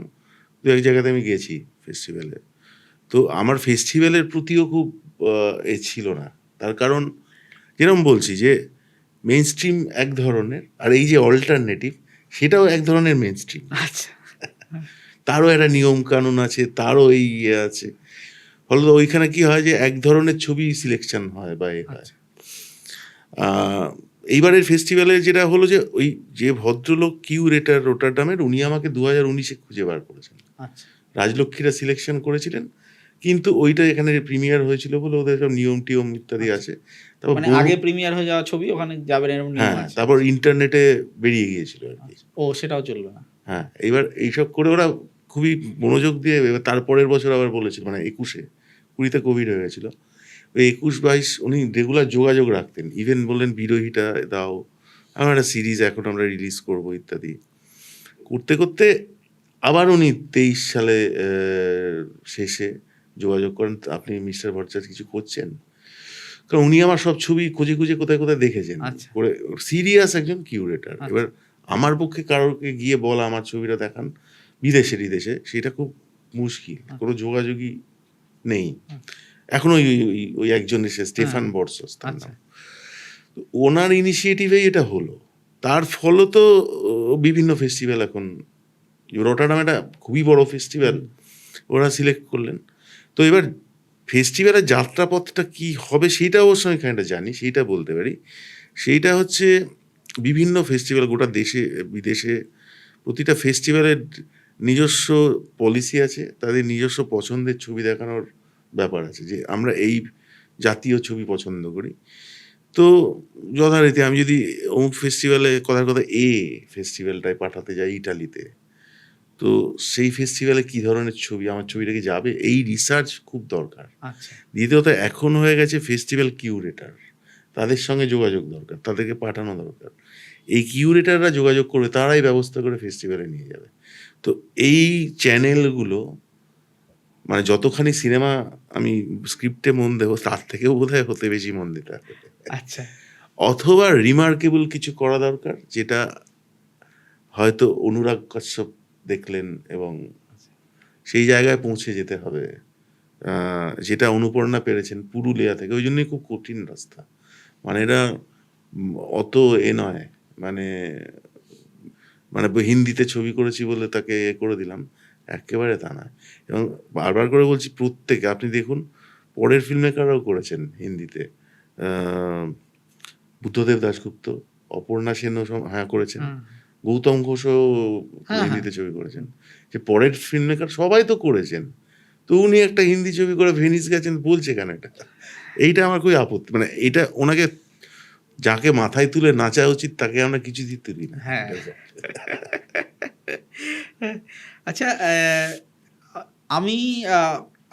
[SPEAKER 1] দু এক জায়গাতে আমি গেছি ফেস্টিভ্যালে। তো আমার ফেস্টিভ্যালের প্রতিও খুব এ ছিল না, তার কারণ যেরকম বলছি যে মেইন স্ট্রিম এক ধরনের, আর এই যে অল্টারনেটিভ সেটাও এক ধরনের মেইন স্ট্রিম।
[SPEAKER 2] আচ্ছা।
[SPEAKER 1] তারও একটা নিয়ম কানুন আছে, তারও এই ইয়ে আছে, ফলে ওইখানে কি হয় যে এক ধরনের ছবি সিলেকশন হয় বা এ হয়। এইবারের ফেস্টিভ্যালে যেটা হলো যে ওই যে ভদ্রলোক কিউরেটার রটারডামের, উনি আমাকে 2019-এ খুঁজে বার করেছেন।
[SPEAKER 2] আচ্ছা।
[SPEAKER 1] রাজলক্ষ্মীরা সিলেকশন করেছিলেন, কিন্তু ওইটা এখানে প্রিমিয়ার হয়েছিল বলে ওদের সব নিয়ম টিয়ম ইত্যাদি আছে। তারপর
[SPEAKER 2] মানে আগে প্রিমিয়ার হয়ে যাওয়া ছবি ওখানে যাবেন এরকম নিয়ম
[SPEAKER 1] হ্যাঁ,
[SPEAKER 2] আছে।
[SPEAKER 1] তারপর ইন্টারনেটে বেরিয়ে গিয়েছিল আর কি।
[SPEAKER 2] ও সেটাও চলবে না।
[SPEAKER 1] হ্যাঁ, এইবার এইসব করে ওরা খুবই মনোযোগ দিয়ে, এবার তারপরের বছর আবার বলেছিল, মানে 21-এ, 20-তে কোভিড হয়ে গেছিলো, ওই 21-22 উনি রেগুলার যোগাযোগ রাখতেন, ইভেন বললেন বিরোহিতা দাও, আমার একটা সিরিজ এখন আমরা রিলিজ করবো ইত্যাদি করতে করতে আবার উনি 23 সালে শেষে যোগাযোগ করেন, আপনি মিস্টার ভট্টাচার্য কিছু করছেন? কারণ উনি আমার সব ছবি খুঁজে খুঁজে কোথায় কোথায় দেখেছেন,
[SPEAKER 2] আচ্ছা।
[SPEAKER 1] করে সিরিয়াস একজন কিউরেটার।
[SPEAKER 2] আচ্ছা।
[SPEAKER 1] এবার আমার পক্ষে কারোরকে গিয়ে বলা আমার ছবিটা দেখান বিদেশে সেটা খুব মুশকিল, কোনো যোগাযোগই নেই এখন। ওই একজন এসে স্টেফান বর্সস তার নাম, তো ওনার ইনিশিয়েটিভেই এটা হলো। তার ফলে তো বিভিন্ন ফেস্টিভ্যাল এখন, রটারডাম একটা খুবই বড় ফেস্টিভ্যাল, ওরা সিলেক্ট করলেন। তো এবার ফেস্টিভ্যালের যাত্রাপথটা কি হবে সেইটা অবশ্য আমি খানিকটা জানি, সেইটা বলতে পারি। সেইটা হচ্ছে বিভিন্ন ফেস্টিভ্যাল গোটা দেশে বিদেশে, প্রতিটা ফেস্টিভ্যালের নিজস্ব পলিসি আছে, তাদের নিজস্ব পছন্দের ছবি দেখানোর ব্যাপার আছে, যে আমরা এই জাতীয় ছবি পছন্দ করি। তো যথারীতি আমি যদি অমুক ফেস্টিভ্যালে কথার কথা ফেস্টিভ্যালটায় পাঠাতে যাই ইটালিতে, তো সেই ফেস্টিভ্যালে কি ধরনের ছবি, আমার ছবিটা কি যাবে, এই রিসার্চ খুব দরকার।
[SPEAKER 2] আচ্ছা।
[SPEAKER 1] দ্বিতীয়ত এখন হয়ে গেছে ফেস্টিভ্যাল কিউরেটার, তাদের সঙ্গে যোগাযোগ দরকার, তাদেরকে পাঠানো দরকার। এই কিউরেটাররা যোগাযোগ করবে, তারাই ব্যবস্থা করে ফেস্টিভ্যালে নিয়ে যাবে। তো এই চ্যানেলগুলো, মানে যতখানি সিনেমা আমি স্ক্রিপ্টে মন দেবো তার থেকেও বোধহয় হতে বেশি মন দিতে হবে।
[SPEAKER 2] আচ্ছা।
[SPEAKER 1] অথবা রিমার্কেবল কিছু করা দরকার, যেটা হয়তো অনুরাগ কাশ্যপ দেখলেন এবং সেই জায়গায় পৌঁছে যেতে হবে, যেটা অনুপর্ণা পেরেছেন পুরুলিয়া থেকে। ওই জন্যই খুব কঠিন রাস্তা, মানে এটা অত নয়, মানে হিন্দিতে ছবি করেছি বলে তাকে করে দিলাম, একেবারে তা নয়। এবং বারবার করে বলছি, প্রত্যেকে আপনি দেখুন, পরের ফিল্ম মেকাররাও করেছেন হিন্দিতে, বুদ্ধদেব দাশগুপ্ত, অপর্ণা সেনও হ্যাঁ করেছেন, গৌতম ঘোষও হিন্দিতে ছবি করেছেন, যে পরের ফিল্ম মেকার সবাই তো করেছেন। তো উনি একটা হিন্দি ছবি করে ভেনিস গেছেন, বলছে কেন এটা? এইটা আমার খুবই আপত্তি, মানে এটা ওনাকে যাকে মাথায় তুলে নাচা উচিত তাকে আমরা কিছুতেই তুলি না।
[SPEAKER 2] হ্যাঁ। আচ্ছা, আমি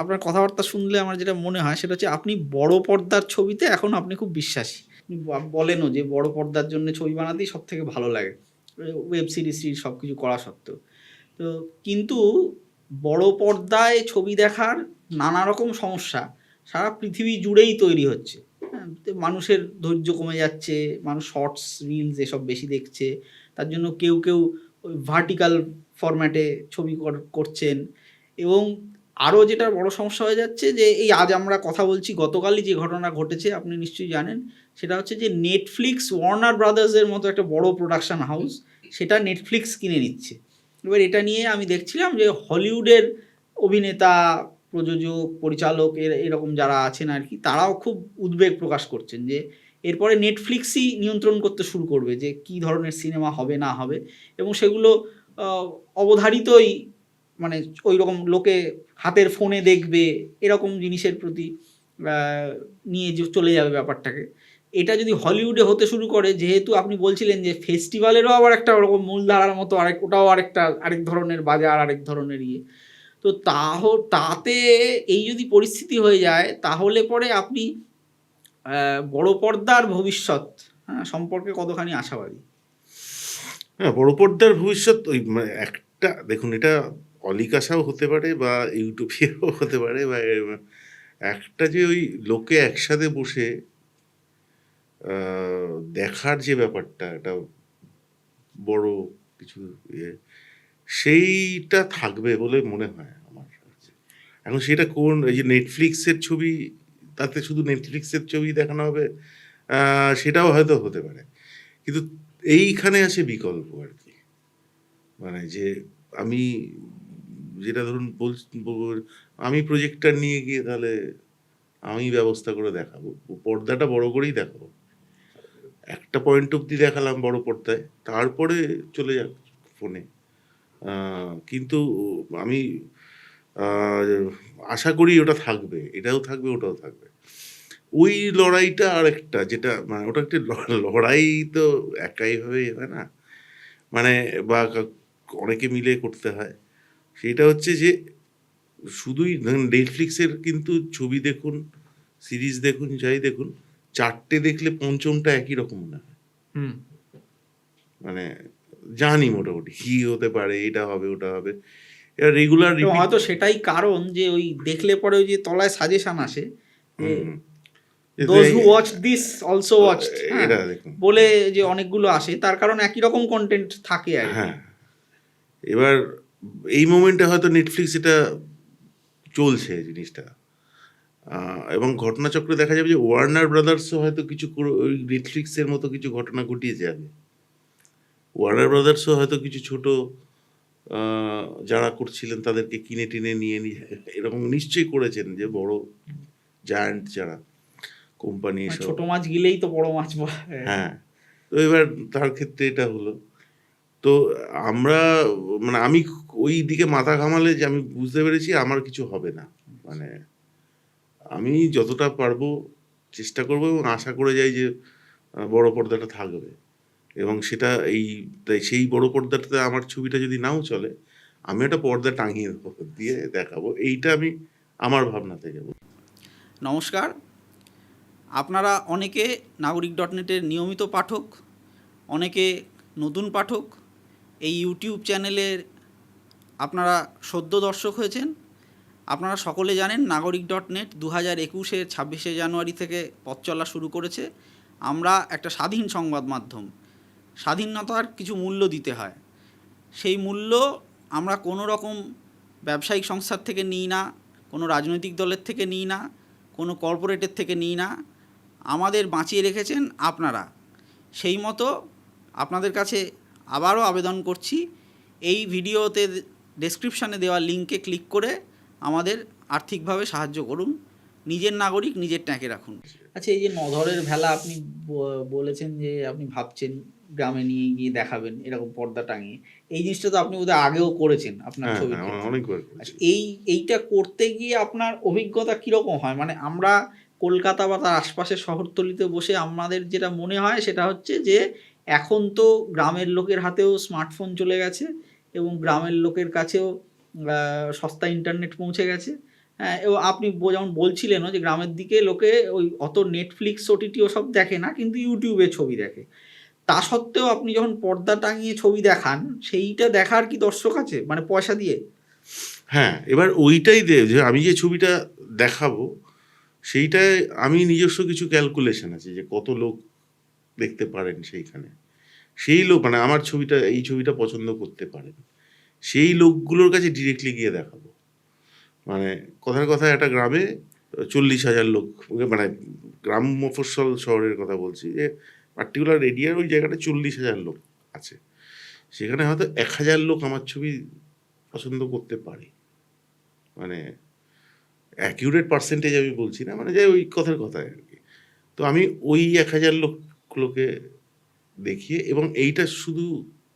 [SPEAKER 2] আপনার কথাবার্তা শুনলে আমার যেটা মনে হয় সেটা হচ্ছে আপনি বড় পর্দার ছবিতে এখন আপনি খুব বিশ্বাসী। আপনি বলেনও যে বড় পর্দার জন্য ছবি বানাতেই সব থেকে ভালো লাগে, ওয়েব সিরিজ সব কিছু করা সত্ত্বেও। তো কিন্তু বড় পর্দায় ছবি দেখার নানা রকম সমস্যা সারা পৃথিবী জুড়েই তৈরি হচ্ছে। মানুষের ধৈর্য কমে যাচ্ছে, মানুষ শর্টস রিলস এসব বেশি দেখছে, তার জন্য কেউ ওই ভার্টিক্যাল ফরম্যাটে ছবি করছেন। এবং আরও যেটা বড় সমস্যা হয়ে যাচ্ছে যে এই আজ আমরা কথা বলছি, গতকালই যে ঘটনা ঘটেছে আপনি নিশ্চয়ই জানেন, সেটা হচ্ছে যে নেটফ্লিক্স ওয়ার্নার ব্রাদার্সের মতো একটা বড় প্রোডাকশন হাউস সেটা নেটফ্লিক্স কিনে নিচ্ছে। এবার এটা নিয়ে আমি দেখছিলাম যে হলিউডের অভিনেতা, প্রযোজক, পরিচালক এরকম যারা আছেন আর কি, তারাও খুব উদ্বেগ প্রকাশ করছেন যে এরপরে নেটফ্লিক্সই নিয়ন্ত্রণ করতে শুরু করবে যে কী ধরনের সিনেমা হবে না হবে, এবং সেগুলো অবধারিতই মানে ওই রকম লোকে হাতের ফোনে দেখবে এরকম জিনিসের প্রতি নিয়ে চলে যাবে ব্যাপারটাকে। এটা যদি হলিউডে হতে শুরু করে, যেহেতু আপনি বলছিলেন যে ফেস্টিভ্যালেরও আবার একটা ওরকম মূলধারার মতো ওটাও আরেক ধরনের বাজার, আরেক ধরনের ইয়ে, তো তাতে এই যদি পরিস্থিতি হয়ে যায় তাহলে পরে আপনি বড় পর্দার ভবিষ্যৎ সম্পর্কে কতখানি আশাবাদী?
[SPEAKER 1] হ্যাঁ, বড় পর্দার ভবিষ্যৎ ওই একটা দেখুন, এটা অলিকাসাও হতে পারে বা ইউটোপিয়াও হতে পারে, বা একটা যে ওই লোকে একসাথে বসে দেখার যে ব্যাপারটা, একটা বড় কিছু ইয়ে, সেইটা থাকবে বলে মনে হয় আমার। এখন সেটা কোন, এই যে নেটফ্লিক্সের ছবি, তাতে শুধু নেটফ্লিক্সের ছবি দেখানো হবে, সেটাও হয়তো হতে পারে, কিন্তু এইখানে আছে বিকল্প আর কি। মানে যে আমি যেটা ধরুন আমি প্রজেক্টর নিয়ে গিয়ে তাহলে আমি ব্যবস্থা করে দেখাবো, পর্দাটা বড় করেই দেখাবো, একটা পয়েন্ট অব্দি দেখালাম বড় পর্দায়, তারপরে চলে যাক ফোনে। কিন্তু আমি আশা করি ওটা থাকবে, এটাও থাকবে, ওটাও থাকবে। ওই লড়াইটা আরেকটা, যেটা মানে ওটা একটা লড়াই, তো একাইভাবে হয় না, মানে বা অনেকে মিলে করতে হয়। সেটা হচ্ছে যে শুধুই নেটফ্লিক্সের কিন্তু ছবি দেখুন, সিরিজ দেখুন, যাই দেখুন, 4টে দেখলে পঞ্চমটা একই রকম মনে হয়। মানে জানি মোটামুটি কি হতে পারে, এটা হবে ওটা হবে, এটা রেগুলার
[SPEAKER 2] এবং হয়তো সেটাই কারণ যে ওই দেখলে পরে ওই যে তলায় সাজেশন আসে those who watch this also watched,
[SPEAKER 1] এটা দেখুন
[SPEAKER 2] বলে যে অনেকগুলো আসে, তার কারণ একই রকম কন্টেন্ট থাকে আর কি।
[SPEAKER 1] হ্যাঁ, এবার এই মোমেন্টে হয়তো নেটফ্লিক্স এটা চলছে জিনিসটা, এবং ঘটনাচক্রে দেখা যাবে যে ওয়ার্নার ব্রাদার্সও হয়তো কিছু ওই নেটফ্লিক্সের মতো কিছু ঘটনা ঘটিয়ে যাবে। ওয়ার্নার ব্রাদার্সও হয়তো কিছু ছোট যারা করছিলেন তাদেরকে কিনে টিনে নিয়ে এরকম নিশ্চয়ই করেছেন, যে বড় জায়ান্ট যারা কোম্পানি,
[SPEAKER 2] ছোট মাছ গিলেই তো বড় মাছ।
[SPEAKER 1] হ্যাঁ, তো এবার তার ক্ষেত্রে এটা হলো। তো আমরা মানে আমি ওই দিকে মাথা ঘামালে যে আমি বুঝতে পেরেছি আমার কিছু হবে না, মানে আমি যতটা পারবো চেষ্টা করবো, এবং আশা করে যাই যে বড় পর্দাটা থাকবে, এবং সেটা সেই বড় পর্দাটাতে আমার ছবিটা যদি নাও চলে, আমি একটা পর্দা টাঙিয়ে দিয়ে দেখাবো, এইটা আমি আমার ভাবনা থেকে বলবো।
[SPEAKER 2] নমস্কার, আপনারা অনেকে নাগরিক.নেটের নিয়মিত পাঠক, অনেকে নতুন পাঠক, এই ইউটিউব চ্যানেলের আপনারা সদ্য দর্শক হয়েছেন। আপনারা সকলে জানেন নাগরিক.নেট 2021-এর 26শে জানুয়ারি থেকে পথ চলা শুরু করেছে। আমরা একটা স্বাধীন সংবাদ মাধ্যম, স্বাধীনতার কিছু মূল্য দিতে হয়, সেই মূল্য আমরা কোনো রকম ব্যবসায়িক সংস্থার থেকে নিই না, কোনো রাজনৈতিক দলের থেকে নিই না, কোনো কর্পোরেটের থেকে নিই না, আমাদের বাঁচিয়ে রেখেছেন আপনারা। সেই মতো আপনাদের কাছে আবারও আবেদন করছি, এই ভিডিওতে ডেসক্রিপশানে দেওয়া লিঙ্কে ক্লিক করে আমাদের আর্থিকভাবে সাহায্য করুন। নিজের নাগরিক নিজের ট্যাঁকে রাখুন। আচ্ছা, এই যে নধরের ভেলা আপনি বলেছেন যে আপনি ভাবছেন গ্রামে নিয়ে গিয়ে দেখাবেন এরকম পর্দা টাঙিয়ে, এই জিনিসটা তো আপনি বোধহয় আগেও করেছেন আপনার ছবি। এইটা করতে গিয়ে আপনার অভিজ্ঞতা কীরকম হয়? মানে আমরা কলকাতা বা তার আশপাশের শহরতলিতে বসে আমাদের যেটা মনে হয় সেটা হচ্ছে যে এখন তো গ্রামের লোকের হাতেও স্মার্টফোন চলে গেছে এবং গ্রামের লোকের কাছেও সস্তা ইন্টারনেট পৌঁছে গেছে। হ্যাঁ, এবং আপনি যেমন বলছিলেনও যে গ্রামের দিকে লোকে ওই অত নেটফ্লিক্স, ওটিটি ওসব দেখে না, কিন্তু ইউটিউবে ছবি দেখে। তা সত্ত্বেও আপনি যখন পর্দা টাঙিয়ে ছবি দেখান, সেইটা দেখার কি দর্শক আছে, মানে পয়সা দিয়ে?
[SPEAKER 1] হ্যাঁ, এবার ওইটাই যে আমি যে ছবিটা দেখাবো সেইটায় আমি নিজস্ব কিছু ক্যালকুলেশন আছে যে কত লোক দেখতে পারেন সেইখানে, সেই লোক মানে আমার এই ছবিটা পছন্দ করতে পারেন, সেই লোকগুলোর কাছে ডিরেক্টলি গিয়ে দেখাবো। মানে কথার কথা একটা গ্রামে 40,000 লোক, মানে গ্রাম মফস্বল শহরের কথা বলছি, যে পার্টিকুলার এরিয়ার ওই জায়গাটা 40,000 লোক আছে, সেখানে হয়তো 1,000 লোক আমার ছবি পছন্দ করতে পারে। মানে অ্যাকিউরেট পার্সেন্টেজ আমি বলছি না, মানে যে ওই কথার কথায় আর কি। তো আমি ওই 1,000 লোকগুলোকে দেখিয়ে, এবং এইটা শুধু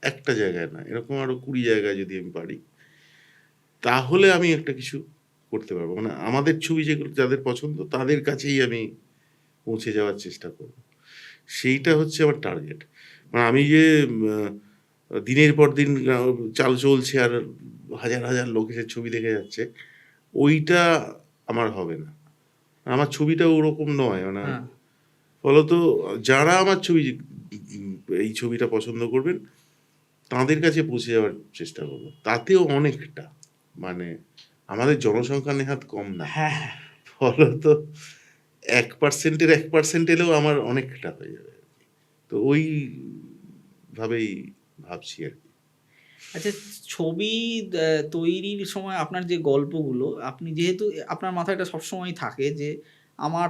[SPEAKER 1] একটা জায়গায় না, এরকম আরো 20 জায়গায় যদি আমি পারি, তাহলে আমি একটা কিছু করতে পারবো। মানে আমাদের ছবি যেগুলো যাদের পছন্দ তাদের কাছেই আমি পৌঁছে যাওয়ার চেষ্টা করব, সেইটা হচ্ছে আমার টার্গেট। মানে আমি যে দিনের পর দিন চাল চলছে আর হাজার হাজার লোক এসে ছবি দেখে যাচ্ছে, ওইটা আমার হবে না। আমার ছবিটা ওরকম নয়। মানে
[SPEAKER 2] হ্যাঁ
[SPEAKER 1] ফলত যারা আমার ছবি এই ছবিটা পছন্দ করবেন তাদের কাছে পৌঁছে যাওয়ার চেষ্টা করবো, তাতেও অনেকটা, মানে আমাদের জনসংখ্যা নেহাত কম না,
[SPEAKER 2] হ্যাঁ
[SPEAKER 1] ফলত 1%-এর 1% এলেও আমার অনেকটা হয়ে যাবে। তো ওই ভাবেই ভাবছি আর কি।
[SPEAKER 2] আচ্ছা, ছবি তৈরির সময় আপনার যে গল্পগুলো, আপনি যেহেতু আপনার মাথায় এটা সবসময় থাকে যে আমার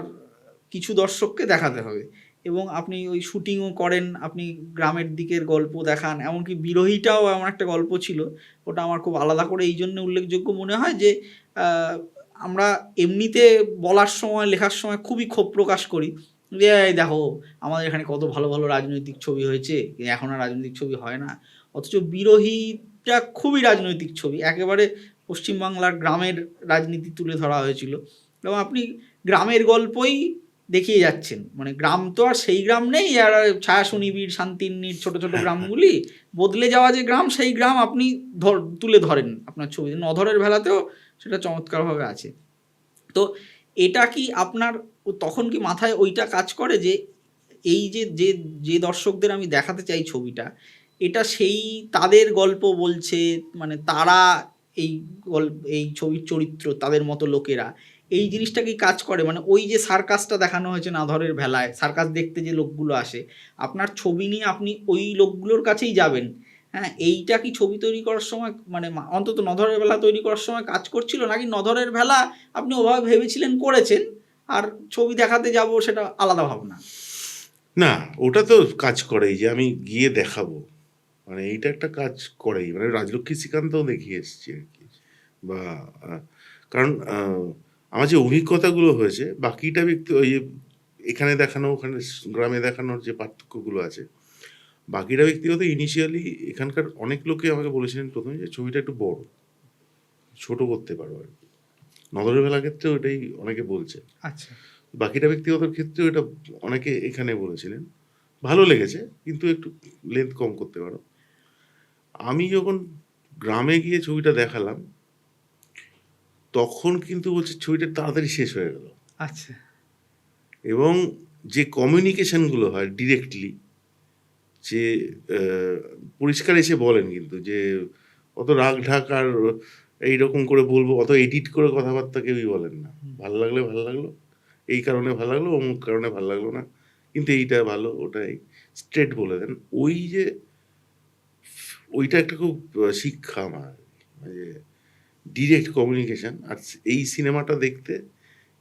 [SPEAKER 2] কিছু দর্শককে দেখাতে হবে, এবং আপনি ওই শুটিংও করেন, আপনি গ্রামের দিকের গল্প দেখান, এমনকি বিরহীটাও এমন একটা গল্প ছিল, ওটা আমার খুব আলাদা করে এই জন্য উল্লেখযোগ্য মনে হয় যে আহ, আমরা এমনিতে বলার সময় লেখার সময় খুবই ক্ষোভ প্রকাশ করি যে এই দেখো আমাদের এখানে কত ভালো ভালো রাজনৈতিক ছবি হয়েছে, এখন আর রাজনৈতিক ছবি হয় না। অথচ বিরোহীটা খুবই রাজনৈতিক ছবি, একেবারে পশ্চিমবাংলার গ্রামের রাজনীতি তুলে ধরা হয়েছিল, এবং আপনি গ্রামের গল্পই দেখিয়ে যাচ্ছেন। মানে গ্রাম তো আর সেই গ্রাম নেই, আর ছায়া সুনিবিড় শান্তিনীড় ছোট ছোট গ্রামগুলি, বদলে যাওয়া যে গ্রাম সেই গ্রাম আপনি তুলে ধরেন আপনার ছবি। নধরের ভেলাতেও সেটা চমৎকারভাবে আছে। তো এটা কি আপনার তখন কি মাথায় ওইটা কাজ করে যে এই যে যে যে দর্শকদের আমি দেখাতে চাই ছবিটা, এটা সেই তাদের গল্প বলছে, মানে তারা এই গল্প এই ছবির চরিত্র তাদের মতো লোকেরা, এই জিনিসটা কি কাজ করে? মানে ওই যে সার্কাসটা দেখানো হয়েছে নাধরের ভেলায়, সার্কাস দেখতে যে লোকগুলো আসে, আপনার ছবি নিয়ে আপনি ওই লোকগুলোর কাছেই যাবেন। হ্যাঁ, এইটা কি ছবি তৈরি করার সময়, মানে অন্তত নধরের ভেলা তৈরি করার সময় কাজ করছিল, নাকি নধরের ভেলা আপনি ওভাবে ভেবেছিলেন করেছেন, আর ছবি দেখাতে যাব সেটা আলাদা ভাবনা?
[SPEAKER 1] না, ওটা তো কাজ করেই যে আমি গিয়ে দেখাবো, মানে এইটা একটা কাজ করেই। মানে রাজলক্ষ্মী শ্রীকান্তও দেখিয়ে এসেছি আর কি। বা কারণ আমার যে অভিজ্ঞতাগুলো হয়েছে, বাকিটা ব্যক্তি ওই যে এখানে দেখানো ওখানে গ্রামে দেখানোর যে পার্থক্যগুলো আছে, বাকিটা ব্যক্তিগত ইনিশিয়ালি এখানকার অনেক লোকে আমাকে বলেছিলেন প্রথমে যে ছবিটা একটু বড়, ছোট করতে পারো আর কি। নগরের বেলার ক্ষেত্রেও এটাই অনেকে বলছে।
[SPEAKER 2] আচ্ছা।
[SPEAKER 1] বাকিটা ব্যক্তিগতর ক্ষেত্রেও এটা অনেকে এখানে বলেছিলেন। ভালো লেগেছে, কিন্তু একটু লেন্থ কম করতে পারো। আমি যখন গ্রামে গিয়ে ছবিটা দেখালাম, তখন কিন্তু বলছে ছবিটা তাড়াতাড়ি শেষ হয়ে গেল,
[SPEAKER 2] আচ্ছা।
[SPEAKER 1] এবং যে কমিউনিকেশনগুলো হয় ডিরেক্টলি, যে পরিষ্কার এসে বলেন কিন্তু যে অত রাগ ঢাক আর এইরকম করে বলবো, অত এডিট করে কথাবার্তা কেউই বলেন না। ভালো লাগলে ভালো লাগলো, এই কারণে ভালো লাগলো, অমুক কারণে ভালো লাগলো না, কিন্তু এইটা ভালো, ওটাই স্ট্রেট বলে দেন। ওই যে ওইটা একটা খুব শিক্ষা আমার, যে ডিরেক্ট কমিউনিকেশন। আর এই সিনেমাটা দেখতে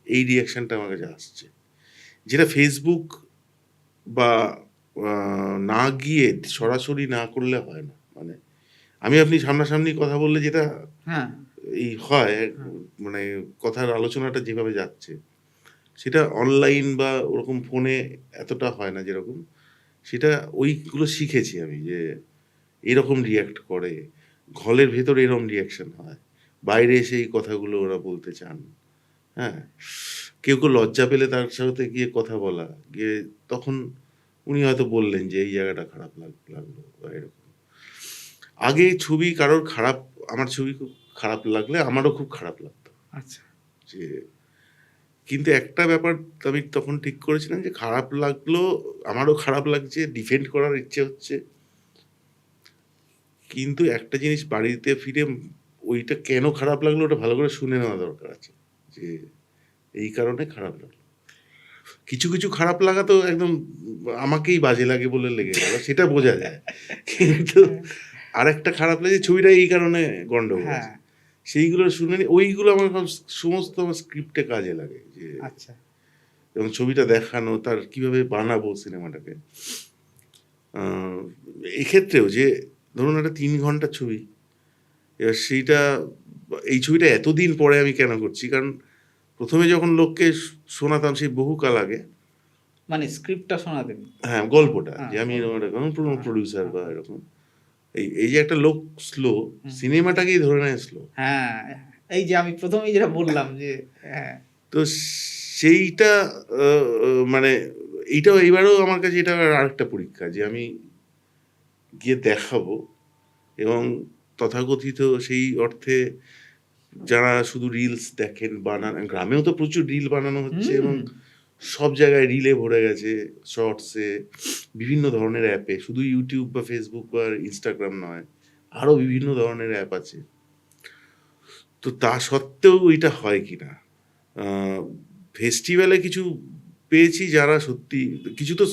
[SPEAKER 1] এই রিয়াকশনটা আমার কাছে আসছে, যেটা ফেসবুক বা না গিয়ে সরাসরি না করলে হয় না। মানে আপনি সামনাসামনি কথা বললে যেটা
[SPEAKER 2] হ্যাঁ
[SPEAKER 1] এই হয়, মানে কথার আলোচনাটা যেভাবে যাচ্ছে, সেটা অনলাইন বা ওরকম ফোনে এতটা হয় না যেরকম। সেটা ওইগুলো শিখেছি আমি, যে এরকম রিয়াক্ট করে, হলের ভেতরে এরকম রিয়াকশন হয়, বাইরে এসে এই কথাগুলো ওরা বলতে চান। হ্যাঁ, কেউ কেউ লজ্জা পেলে তার সাথে গিয়ে কথা বলা, গিয়ে তখন উনি হয়তো বললেন যে এই জায়গাটা খারাপ লাগলো বা এরকম। আগে ছবি কারোর খারাপ, আমার ছবি খুব খারাপ লাগলে আমারও খুব খারাপ লাগতো।
[SPEAKER 2] আচ্ছা।
[SPEAKER 1] যে কিন্তু একটা ব্যাপার আমি তখন ঠিক করেছিলাম, যে খারাপ লাগলো, আমারও খারাপ লাগছে, ডিফেন্ড করার ইচ্ছে হচ্ছে, কিন্তু একটা জিনিস বাড়িতে ফিরে ওইটা কেন খারাপ লাগলো ওটা ভালো করে শুনে নেওয়া দরকার আছে, যে এই কারণে খারাপ লাগলো। কিছু কিছু খারাপ লাগা তো একদম আমাকেই বাজে লাগে বলে লেগে গেল, সেটা বোঝা যায়, কিন্তু আরেকটা খারাপ লাগে ছবিটা এই কারণে গন্ডগোল
[SPEAKER 2] হ্যাঁ।
[SPEAKER 1] আছে, সেইগুলো শুনে নি, ওইগুলো আমার সমস্ত আমার স্ক্রিপ্টে কাজে লাগে, যে
[SPEAKER 2] আচ্ছা।
[SPEAKER 1] এবং ছবিটা দেখানো, তার কিভাবে বানাবো সিনেমাটাকে। এক্ষেত্রেও যে ধরুন একটা 3 ঘন্টার ছবি, এবার সেইটা, এই ছবিটা এতদিন পরে আমি কেন করছি, কারণ প্রথমে যখন লোককে শোনাতাম সেই বহুকাল আগে,
[SPEAKER 2] মানে স্ক্রিপ্টটা শোনাতেন?
[SPEAKER 1] হ্যাঁ গল্পটা,
[SPEAKER 2] হ্যাঁ,
[SPEAKER 1] যে আমি
[SPEAKER 2] গল্প।
[SPEAKER 1] এরকম একটা কোনো
[SPEAKER 2] হ্যাঁ,
[SPEAKER 1] প্রডিউসার বা
[SPEAKER 2] হ্যাঁ।
[SPEAKER 1] এরকম, এই যে একটা লোক স্লো,
[SPEAKER 2] হুম।
[SPEAKER 1] সিনেমাটাকেই ধরে নেয় স্লো।
[SPEAKER 2] হ্যাঁ, এই যে আমি প্রথমেই যেটা বললাম যে হ্যাঁ,
[SPEAKER 1] তো সেইটা মানে এইটাও এইবারেও আমার কাছে এটা আরেকটা পরীক্ষা, যে আমি গিয়ে দেখাবো, এবং তথাকথিত সেই অর্থে যারা শুধু রিলস দেখেন, বানান, গ্রামেও তো প্রচুর রিল বানানো হচ্ছে, এবং
[SPEAKER 2] হুম,
[SPEAKER 1] সব জায়গায় রিলে ভরে গেছে, শর্টসে, বিভিন্ন ধরনের অ্যাপে, শুধু ইউটিউব বা ফেসবুক বা ইনস্টাগ্রাম নয়, আরও বিভিন্ন ধরনের অ্যাপ আছে। তো তা সত্ত্বেও ওইটা হয় কিনা, ফেস্টিভ্যালে কিছু পেয়েছি যারা সত্যি, কিছু তো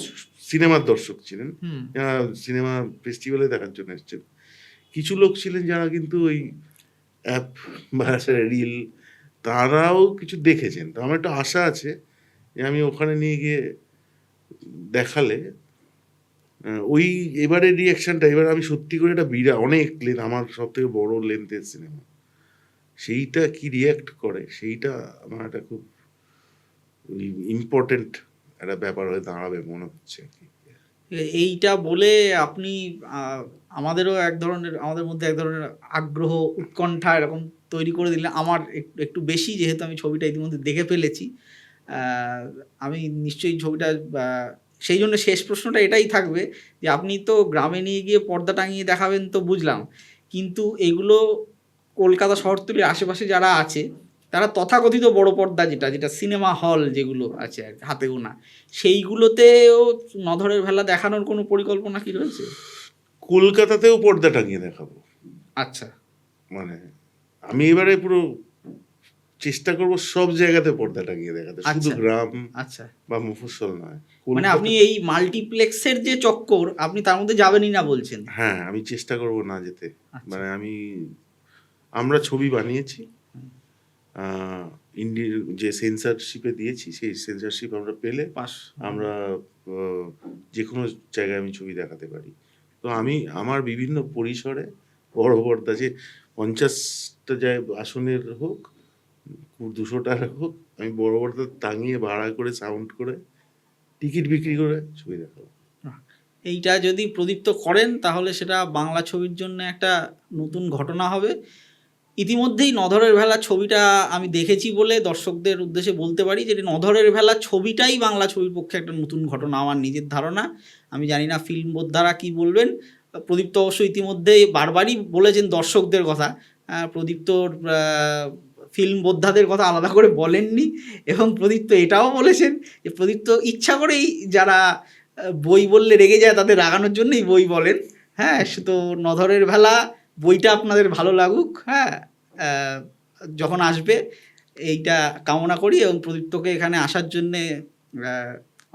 [SPEAKER 1] সিনেমার দর্শক ছিলেন,
[SPEAKER 2] হুম।
[SPEAKER 1] যারা সিনেমা ফেস্টিভ্যালে দেখার জন্য এসেছেন, কিছু লোক ছিলেন যারা কিন্তু ওই অ্যাপ বা
[SPEAKER 2] আচ্ছা।
[SPEAKER 1] রিল, তারাও কিছু দেখেছেন। তো আমার একটা আশা আছে যে আমি ওখানে নিয়ে গিয়ে দেখালে ওই এবারের রিঅ্যাকশনটা, এবার আমি সত্যি করে এটা অনেক আমার সব থেকে বড় লেন্থের সিনেমা, সেইটা কি রিয়্যাক্ট করে, সেইটা আমার একটা খুব ইম্পর্টেন্ট একটা ব্যাপার হয়ে দাঁড়াবে মনে হচ্ছে আর কি।
[SPEAKER 2] এইটা বলে আপনি আমাদেরও এক ধরনের, আমাদের মধ্যে এক ধরনের আগ্রহ, উৎকণ্ঠা এরকম তৈরি করে দিলেন। আমার একটু বেশি, যেহেতু আমি ছবিটা ইতিমধ্যে দেখে ফেলেছি। আমি নিশ্চয়ই ছবিটা আ সেই জন্য শেষ প্রশ্নটা এটাই থাকবে যে আপনি তো গ্রামে নিয়ে গিয়ে পর্দা টাঙিয়ে দেখাবেন তো বুঝলাম। কিন্তু এগুলো কলকাতা শহরতলির আশেপাশে যারা আছে, তারা তথাকথিত বড় পর্দা, যেটা সিনেমা হল যেগুলো আছে আরকি হাতে গোনা, সেইগুলোতেও নধরের ভেলা দেখানোর কোনো পরিকল্পনা কি রয়েছে?
[SPEAKER 1] কলকাতাতেও পর্দা টাঙিয়ে দেখাবো,
[SPEAKER 2] আচ্ছা,
[SPEAKER 1] মানে আমি এবারে পুরো চেষ্টা করব সব জায়গাতে পর্দা টাঙিয়ে দেখাতে, শুধু
[SPEAKER 2] আচ্ছা,
[SPEAKER 1] গ্রাম
[SPEAKER 2] আচ্ছা।
[SPEAKER 1] বা মফস্বল নয়,
[SPEAKER 2] মানে আপনি
[SPEAKER 1] কলকাতা।
[SPEAKER 2] এই মাল্টিপ্লেক্সের যে চক্কর, আপনি তার মধ্যে যাবেনই না বলছেন?
[SPEAKER 1] হ্যাঁ, আমি চেষ্টা করব না যেতে।
[SPEAKER 2] আচ্ছা।
[SPEAKER 1] মানে আমরা ছবি বানিয়েছি,
[SPEAKER 2] হুম,
[SPEAKER 1] আহ, যে সেন্সরশিপে দিয়েছি, সেই সেন্সরশিপ আমরা পেলে
[SPEAKER 2] পাস।
[SPEAKER 1] আমরা যে কোনো জায়গায় আমি ছবি দেখাতে পারি। তো আমি আমার বিভিন্ন পরিসরে বড় পর্দা, যে 50টা আসনের হোক, 200টার হোক, আমি বড় পর্দা টাঙিয়ে ভাড়া করে, সাউন্ড করে, টিকিট বিক্রি করে ছবি দেখাবো।
[SPEAKER 2] বাহ! এইটা যদি প্রদীপ্ত করেন তাহলে সেটা বাংলা ছবির জন্য একটা নতুন ঘটনা হবে। ইতিমধ্যেই 'নধরের ভেলা' ছবিটা আমি দেখেছি বলে দর্শকদের উদ্দেশ্যে বলতে পারি যে 'নধরের ভেলা' ছবিটাই বাংলা ছবির পক্ষে একটা নতুন ঘটনা, আমার নিজের ধারণা। আমি জানি না ফিল্ম বোদ্ধারা কী বলবেন। প্রদীপ্ত অবশ্য ইতিমধ্যেই বারবারই বলেছেন দর্শকদের কথা। প্রদীপ্তর ফিল্ম বোদ্ধাদের কথা আলাদা করে বলেননি, এবং প্রদীপ্ত এটাও বলেছেন যে প্রদীপ্ত ইচ্ছা করেই যারা বই বললে রেগে যায় তাদের রাগানোর জন্যই বই বলেন। হ্যাঁ? তো 'নধরের ভেলা' বইটা আপনাদের ভালো লাগুক, হ্যাঁ? আহ, যখন আসবে এইটা কামনা করি, এবং প্রদীপ্তকে এখানে আসার জন্যে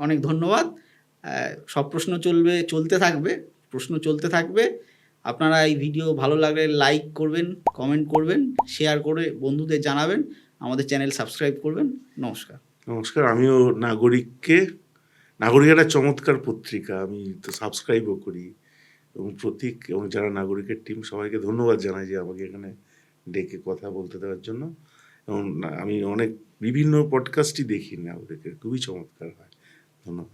[SPEAKER 2] অনেক ধন্যবাদ। সব প্রশ্ন চলতে থাকবে, প্রশ্ন চলতে থাকবে। আপনারা এই ভিডিও ভালো লাগলে লাইক করবেন, কমেন্ট করবেন, শেয়ার করে বন্ধুদের জানাবেন, আমাদের চ্যানেল সাবস্ক্রাইব করবেন। নমস্কার।
[SPEAKER 1] নমস্কার। আমিও নাগরিক একটা চমৎকার পত্রিকা, আমি তো সাবস্ক্রাইবও করি, এবং প্রতীক এবং যারা নাগরিকের টিম, সবাইকে ধন্যবাদ জানাই যে আমাকে এখানে ডেকে কথা বলতে দেওয়ার জন্য। এবং আমি বিভিন্ন পডকাস্টই দেখি নাগরিকের, খুবই চমৎকার হয়। ধন্যবাদ।